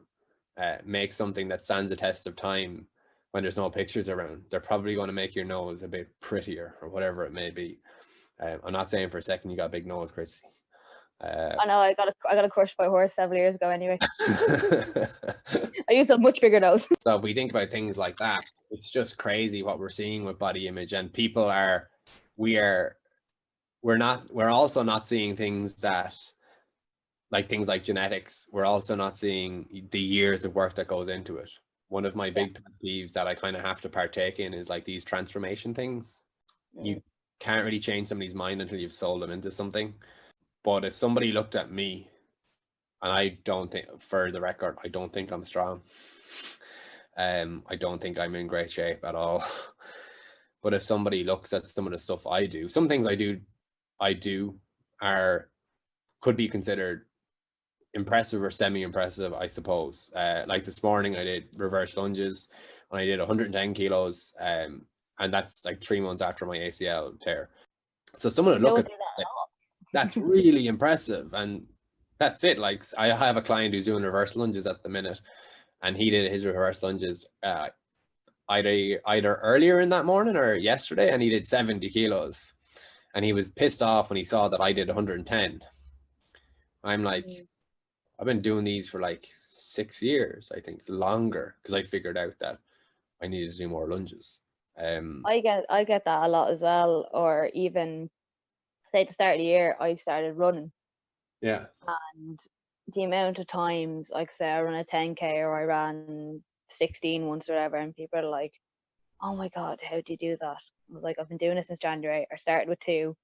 make something that stands the test of time, when there's no pictures around, they're probably going to make your nose a bit prettier or whatever it may be. I'm not saying for a second you got a big nose, Chrissy. I know I got a crushed by a horse several years ago anyway. I used a much bigger nose. So if we think about things like that, it's just crazy what we're seeing with body image, and people we're also not seeing things like genetics. We're also not seeing the years of work that goes into it. One of my big pet peeves that I kind of have to partake in is like these transformation things. You can't really change somebody's mind until you've sold them into something. But if somebody looked at me, and I don't think, for the record, I don't think I'm strong. I don't think I'm in great shape at all. But if somebody looks at some of the stuff I do, some things I do could be considered impressive or semi-impressive, I suppose. Like this morning I did reverse lunges and I did 110 kilos, and that's like 3 months after my ACL tear. So someone would look at that, that's really impressive, and that's it. Like I have a client who's doing reverse lunges at the minute, and he did his reverse lunges either earlier in that morning or yesterday, and he did 70 kilos, and he was pissed off when he saw that I did 110. I'm like, I've been doing these for like 6 years, I think, longer, because I figured out that I needed to do more lunges. I get that a lot as well. Or even say at the start of the year, I started running. Yeah. And the amount of times, like say I run a 10K or I ran 16 once or whatever, and people are like, oh my God, how do you do that? I was like, I've been doing it since January. I started with 2.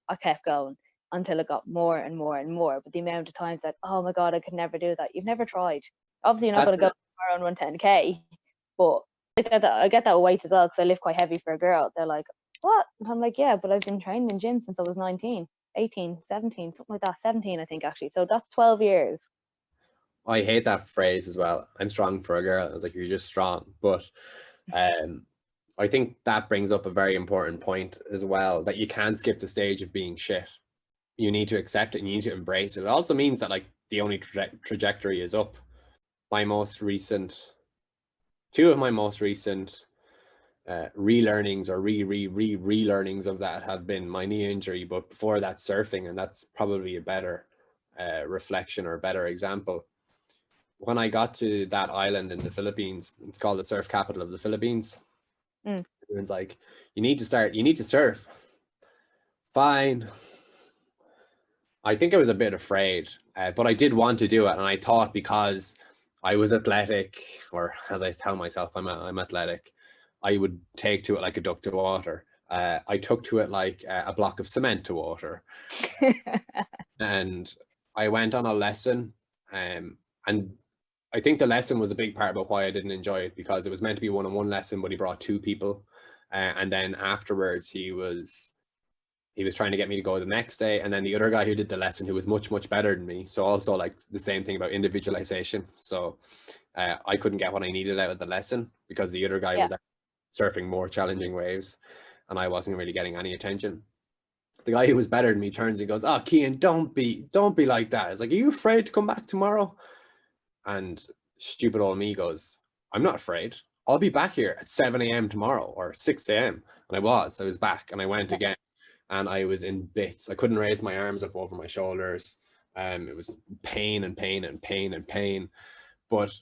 I kept going until it got more and more and more. But the amount of times that, oh my God, I could never do that. You've never tried. Obviously, you're not going to go tomorrow and run 10K. But I get that weight as well, because I lift quite heavy for a girl. They're like, what? And I'm like, yeah, but I've been training in gym since I was 19, 18, 17, something like that. 17, I think, actually. So that's 12 years. I hate that phrase as well. I'm strong for a girl. I was like, you're just strong. But I think that brings up a very important point as well, that you can't skip the stage of being shit. You need to accept it and you need to embrace it. It also means that like the only trajectory is up. Two of my most recent relearnings or relearnings of that have been my knee injury, but before that, surfing, and that's probably a better reflection or a better example. When I got to that island in the Philippines, it's called the surf capital of the Philippines. Everyone's like, you need to surf. Fine. I think I was a bit afraid, but I did want to do it. And I thought, because I was athletic, or as I tell myself, I'm athletic, I would take to it like a duck to water. I took to it like a block of cement to water. And I went on a lesson, and I think the lesson was a big part about why I didn't enjoy it, because it was meant to be a one-on-one lesson, but he brought 2 people. And then afterwards he was trying to get me to go the next day. And then the other guy who did the lesson, who was much, much better than me. So also like the same thing about individualization. So I couldn't get what I needed out of the lesson, because the other guy was surfing more challenging waves and I wasn't really getting any attention. The guy who was better than me turns and goes, oh, Cian, don't be like that. It's like, are you afraid to come back tomorrow? And stupid old me goes, I'm not afraid. I'll be back here at 7 a.m. tomorrow, or 6 a.m. And I was back, and I went again, and I was in bits. I couldn't raise my arms up over my shoulders. It was pain and pain and pain and pain. But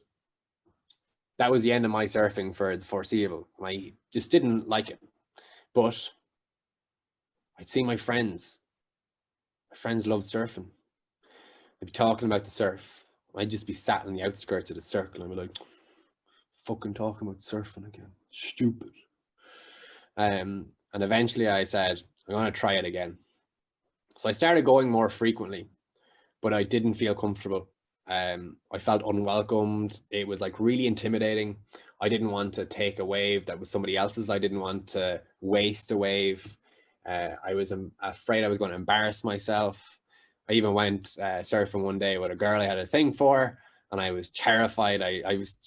that was the end of my surfing for the foreseeable. I just didn't like it. But I'd see my friends. My friends loved surfing. They'd be talking about the surf. I'd just be sat on the outskirts of the circle and be like, fucking talking about surfing again. Stupid. And eventually I said, I'm going to try it again. So I started going more frequently, but I didn't feel comfortable. I felt unwelcomed. It was like really intimidating. I didn't want to take a wave that was somebody else's. I didn't want to waste a wave. I was afraid I was going to embarrass myself. I even went surfing one day with a girl I had a thing for, and I was terrified. I was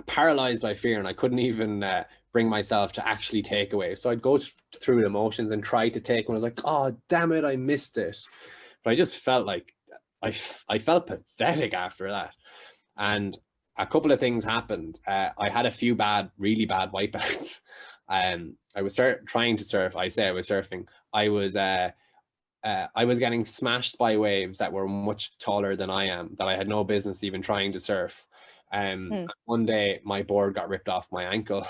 paralyzed by fear, and I couldn't even bring myself to actually take a wave. So I'd go through the motions and try to take one. I was like, oh, damn it, I missed it. But I just felt like I felt pathetic after that. And a couple of things happened. I had a few really bad wipeouts. I was trying to surf. I say I was surfing. I was getting smashed by waves that were much taller than I am, that I had no business even trying to surf. One day my board got ripped off my ankle.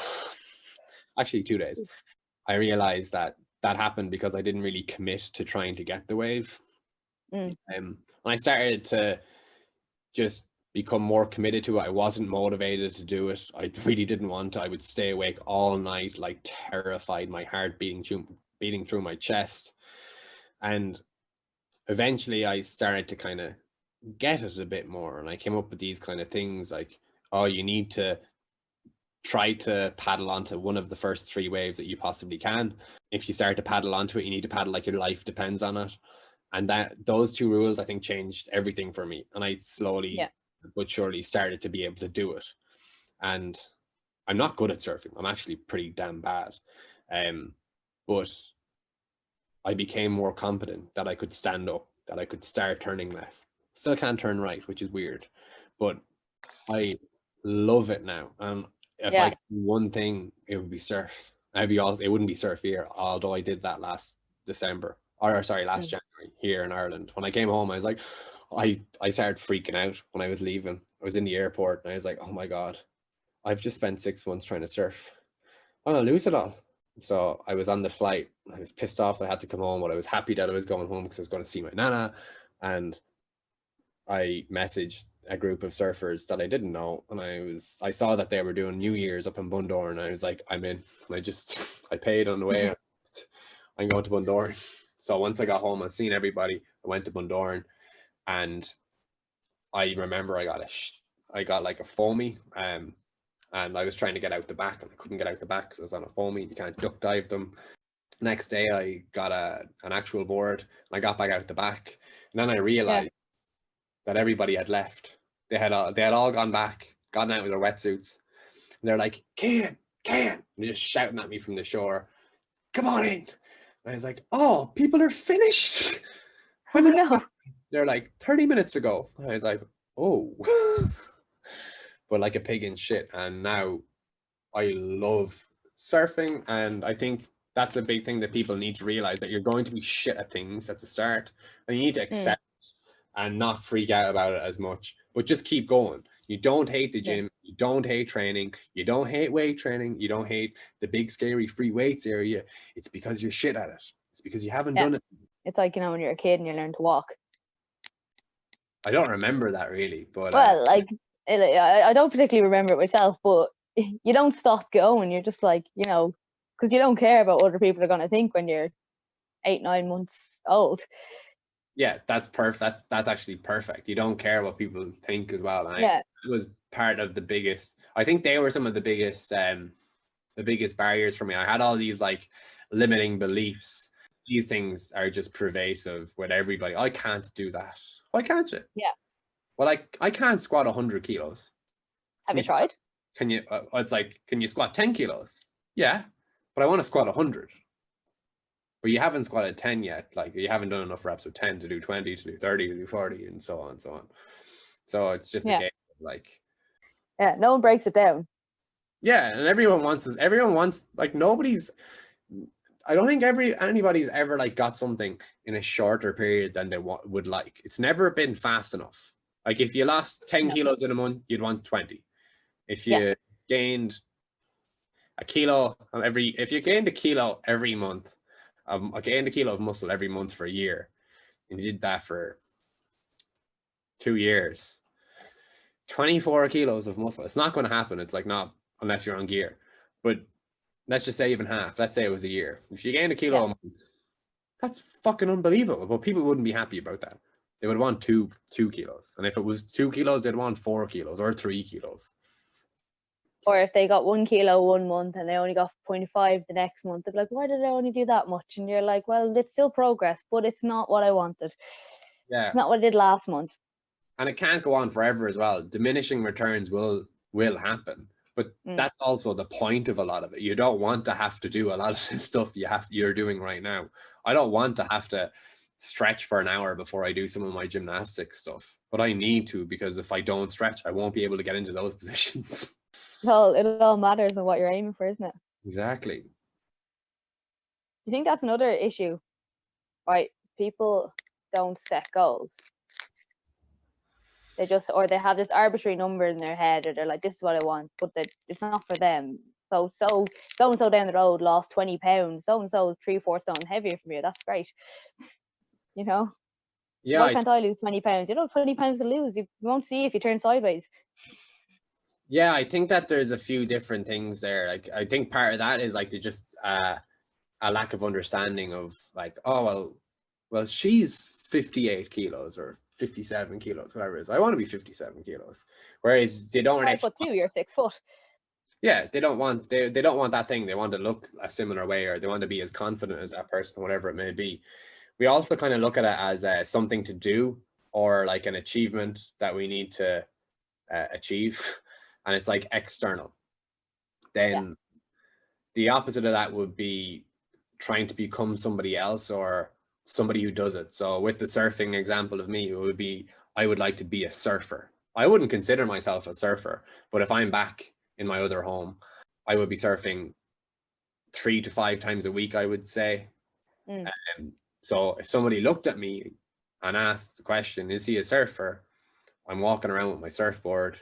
Actually 2 days. I realized that happened because I didn't really commit to trying to get the wave. And I started to just become more committed to it. I wasn't motivated to do it. I really didn't want to. I would stay awake all night, like terrified, my heart beating through my chest. And eventually I started to kind of get it a bit more. And I came up with these kind of things like, oh, you need to try to paddle onto one of the first 3 waves that you possibly can. If you start to paddle onto it, you need to paddle like your life depends on it. And those 2 rules, I think, changed everything for me. And I slowly but surely started to be able to do it. And I'm not good at surfing. I'm actually pretty damn bad. But I became more confident that I could stand up, that I could start turning left. Still can't turn right, which is weird. But I love it now. And if I could do one thing, it would be surf. It wouldn't be surf here, although I did that last January here in Ireland. When I came home, I was like, I started freaking out when I was leaving. I was in the airport and I was like, oh my God, I've just spent 6 months trying to surf. I'm gonna lose it all. So I was on the flight. I was pissed off that I had to come home, but I was happy that I was going home because I was going to see my nana. And I messaged a group of surfers that I didn't know, and I saw that they were doing New Year's up in Bundoran, and I was like, I'm in. And I paid on the way. I'm going to Bundoran. So once I got home, I seen everybody. I went to Bundoran, and I remember I got like a foamy, and I was trying to get out the back, and I couldn't get out the back because I was on a foamy. You can't duck dive them. Next day, I got an actual board, and I got back out the back, and then I realized that everybody had left. They had all gone back, gotten out with their wetsuits, and they're like, Cian, and they're just shouting at me from the shore, come on in. And I was like, oh, people are finished. Oh, no. They're like 30 minutes ago. And I was like, oh. But like a pig in shit. And now I love surfing, and I think that's a big thing that people need to realize, that you're going to be shit at things at the start, and you need to accept and not freak out about it as much, but just keep going. You don't hate the gym, you don't hate training, you don't hate weight training, you don't hate the big scary free weights area. It's because you're shit at it. It's because you haven't done it. It's like, when you're a kid and you learn to walk. I don't remember that really, but well, I don't particularly remember it myself, but you don't stop going. You're just like, because you don't care about what other people are going to think when you're 8-9 months old. Yeah, that's perfect. That's actually perfect. You don't care what people think as well. And it was part of the biggest. I think they were some of the biggest barriers for me. I had all these like limiting beliefs. These things are just pervasive with everybody. I can't do that. Why can't you? Yeah. Well, I can't squat 100 kilos. Have you tried? Can you? It's like, can you squat 10 kilos? Yeah, but I want to squat 100. But you haven't squatted 10 yet. Like, you haven't done enough reps with 10 to do 20, to do 30, to do 40, and so on and so on. So it's just a case of like... Yeah, no one breaks it down. Yeah, and everyone wants this. Everyone wants, like, nobody's... I don't think anybody's ever like got something in a shorter period than they would like. It's never been fast enough. Like if you lost 10 kilos in a month, you'd want 20. If you gained if you gained a kilo every month, I gained a kilo of muscle every month for a year, and you did that for 2 years, 24 kilos of muscle. It's not going to happen. It's like not unless you're on gear. But let's just say even half. Let's say it was a year. If you gained a kilo a month, that's fucking unbelievable. But people wouldn't be happy about that. They would want two kilos. And if it was 2 kilos, they'd want 4 kilos or 3 kilos. Or if they got 1 kilo 1 month and they only got 0.5 the next month, they're like, why did I only do that much? And you're like, well, it's still progress, but it's not what I wanted. Yeah. It's not what I did last month. And it can't go on forever as well. Diminishing returns will happen. But that's also the point of a lot of it. You don't want to have to do a lot of the stuff you're doing right now. I don't want to have to stretch for an hour before I do some of my gymnastics stuff. But I need to, because if I don't stretch, I won't be able to get into those positions. Well, it all matters on what you're aiming for, isn't it? Exactly. Do you think that's another issue? Right, people don't set goals. They they have this arbitrary number in their head, or they're like, this is what I want, but it's not for them. So and so down the road lost 20 pounds. So and so is 3-4 stone heavier from you. That's great. You know? Yeah. Why can't I lose 20 pounds? You don't have 20 pounds to lose. You won't see if you turn sideways. Yeah, I think that there's a few different things there. Like, I think part of that is like just a lack of understanding of like, oh, well, she's 58 kilos or 57 kilos, whatever it is. I want to be 57 kilos. Whereas they don't really. 5'2", you're 6 foot. Yeah, they don't want that thing. They want to look a similar way, or they want to be as confident as that person, whatever it may be. We also kind of look at it as something to do, or like an achievement that we need to achieve. And it's like external. Then the opposite of that would be trying to become somebody else or somebody who does it. So with the surfing example of me, it would be, I would like to be a surfer. I wouldn't consider myself a surfer, but if I'm back in my other home, I would be surfing 3 to 5 times a week, I would say. So if somebody looked at me and asked the question, is he a surfer? I'm walking around with my surfboard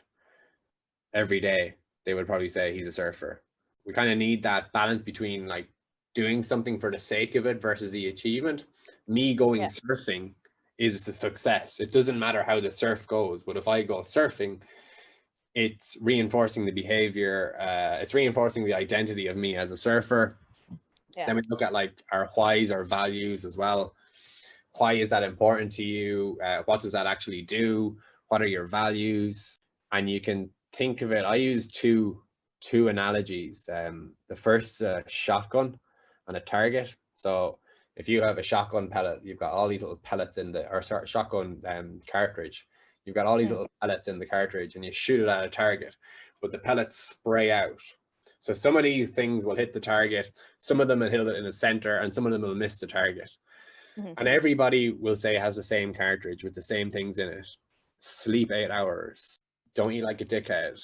every day, they would probably say he's a surfer. We kind of need that balance between like doing something for the sake of it versus the achievement. Me going surfing is a success. It doesn't matter how the surf goes, but if I go surfing, it's reinforcing the behavior. It's reinforcing the identity of me as a surfer. Then we look at like our whys, our values as well. Why is that important to you? What does that actually do? What are your values? And you can think of it, I use two analogies. The first, shotgun and a target. So if you have a shotgun pellet, you've got all these little pellets in shotgun cartridge. You've got all these little pellets in the cartridge, and you shoot it at a target, but the pellets spray out. So some of these things will hit the target, some of them will hit it in the center, and some of them will miss the target. And everybody will say has the same cartridge with the same things in it. Sleep 8 hours. Don't eat like a dickhead,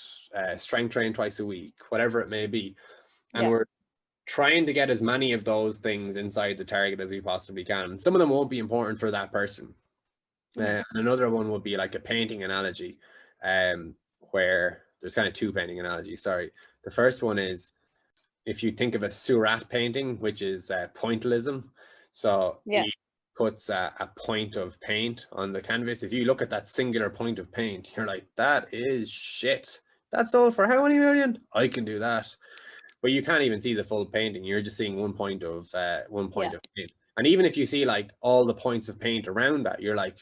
strength train twice a week, whatever it may be. And we're trying to get as many of those things inside the target as we possibly can. And some of them won't be important for that person. And another one would be like a painting analogy, where there's kind of 2 painting analogies, sorry. The first one is, if you think of a Surat painting, which is pointillism. So he puts a point of paint on the canvas. If you look at that singular point of paint, you're like, that is shit. That's sold for how many million? I can do that. But you can't even see the full painting. You're just seeing one point of paint. And even if you see like all the points of paint around that, you're like,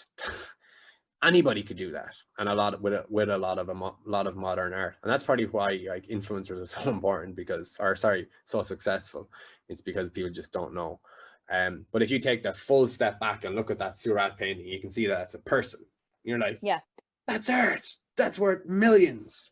anybody could do that. And a lot with a lot of modern art. And that's probably why like influencers are so important, so successful. It's because people just don't know. But if you take the full step back and look at that Surat painting, you can see that it's a person. You're like, that's art. That's worth millions.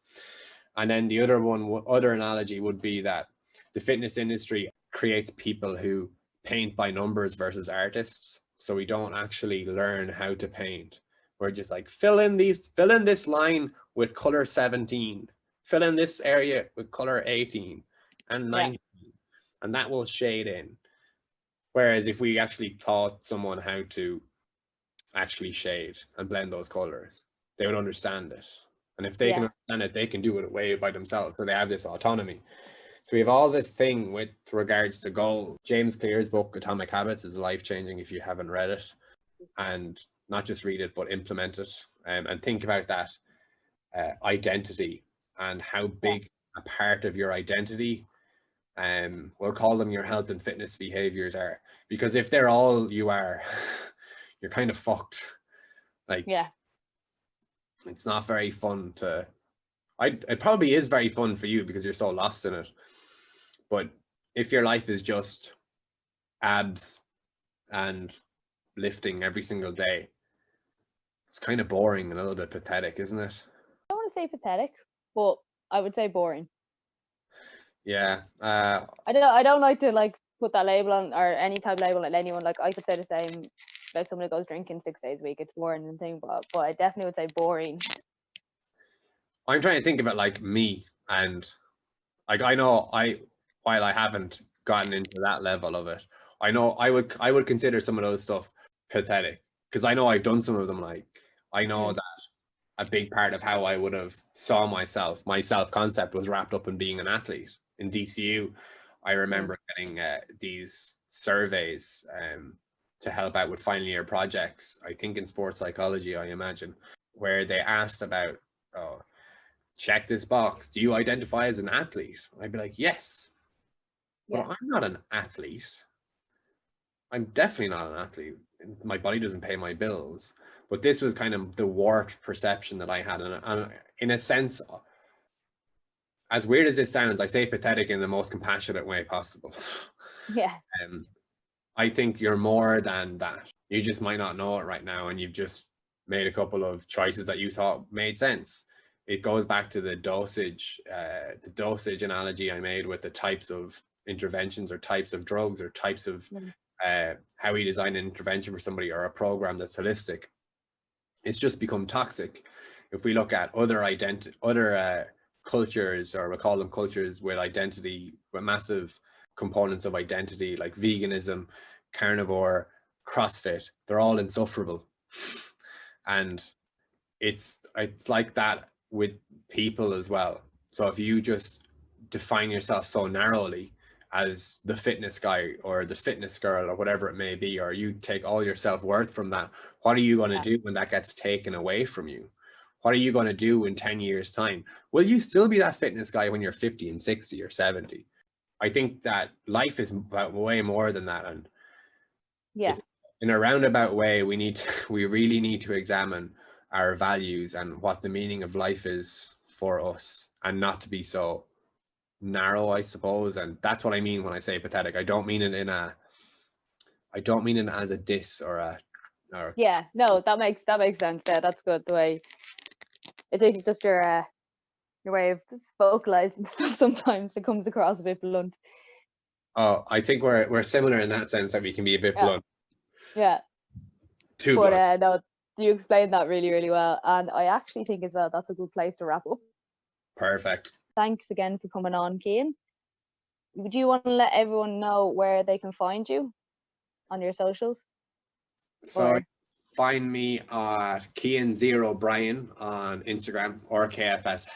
And then the other analogy would be that the fitness industry creates people who paint by numbers versus artists. So we don't actually learn how to paint. We're just like, fill in this line with color 17, fill in this area with color 18 and 19, and that will shade in. Whereas if we actually taught someone how to actually shade and blend those colors, they would understand it. And if they can understand it, they can do it away by themselves. So they have this autonomy. So we have all this thing with regards to goal. James Clear's book, Atomic Habits, is life-changing if you haven't read it. And not just read it, but implement it. And think about that identity and how big a part of your identity, we'll call them your health and fitness behaviors are. Because if they're all you are, you're kind of fucked. Like, it's not very fun to, it probably is very fun for you because you're so lost in it. But if your life is just abs and lifting every single day, it's kind of boring and a little bit pathetic, isn't it? I don't want to say pathetic, but I would say boring. Yeah. I don't like to like put that label on, or any type of label on anyone. Like, I could say the same about someone who goes drinking 6 days a week. It's boring and thing, but I definitely would say boring. I'm trying to think of it like me, and like I know while I haven't gotten into that level of it, I know I would consider some of those stuff pathetic, because I know I've done some of them. Like, I know that a big part of how I would have saw myself, my self-concept, was wrapped up in being an athlete. In DCU, I remember getting these surveys to help out with final year projects, I think in sports psychology, I imagine, where they asked about, oh, check this box, do you identify as an athlete? I'd be like, yes. But I'm not an athlete. I'm definitely not an athlete. My body doesn't pay my bills. But this was kind of the warped perception that I had. And in a sense, as weird as it sounds, I say pathetic in the most compassionate way possible. Yeah. I think you're more than that. You just might not know it right now, and you've just made a couple of choices that you thought made sense. It goes back to the dosage analogy I made with the types of interventions or types of drugs or types of how we design an intervention for somebody or a program that's holistic. It's just become toxic. If we look at other cultures, or we'll call them cultures with identity, with massive components of identity, like veganism, carnivore, CrossFit, they're all insufferable. And it's like that with people as well. So if you just define yourself so narrowly as the fitness guy or the fitness girl or whatever it may be, or you take all your self-worth from that, what are you going to do when that gets taken away from you? What are you going to do in 10 years time? Will you still be that fitness guy when you're 50 and 60 or 70? I think that life is about way more than that. And in a roundabout way, we really need to examine our values and what the meaning of life is for us, and not to be so narrow, I suppose. And that's what I mean when I say pathetic. I don't mean it as a diss or no, that makes sense. Yeah, that's good. The way I think it's just your way of vocalizing stuff. Sometimes it comes across a bit blunt. Oh, I think we're similar in that sense, that we can be a bit blunt. Yeah. Too blunt. No, you explained that really, really well, and I actually think as well that's a good place to wrap up. Perfect. Thanks again for coming on, Cian. Would you want to let everyone know where they can find you on your socials? So find me at Cian0Brian on Instagram, or KFS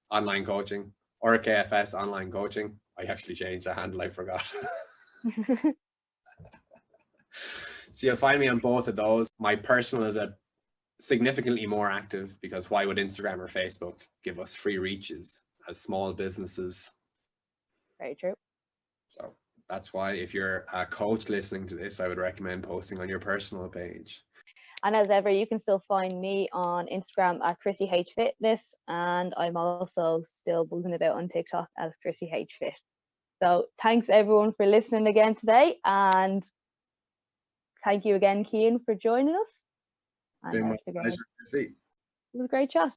Online Coaching, or KFS Online Coaching. I actually changed the handle, I forgot. So you'll find me on both of those. My personal is significantly more active, because why would Instagram or Facebook give us free reaches as small businesses? Very true. So that's why, if you're a coach listening to this, I would recommend posting on your personal page. And as ever, you can still find me on Instagram at Chrissy H Fitness, and I'm also still buzzing about on TikTok as Chrissy H Fit. So thanks everyone for listening again today, and thank you again, Cian, for joining us. Been my pleasure to see. It was a great chat.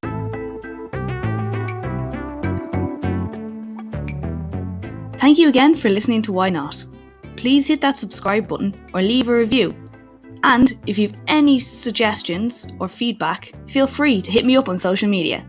Thank you again for listening to Why Not. Please hit that subscribe button or leave a review. And if you have any suggestions or feedback, feel free to hit me up on social media.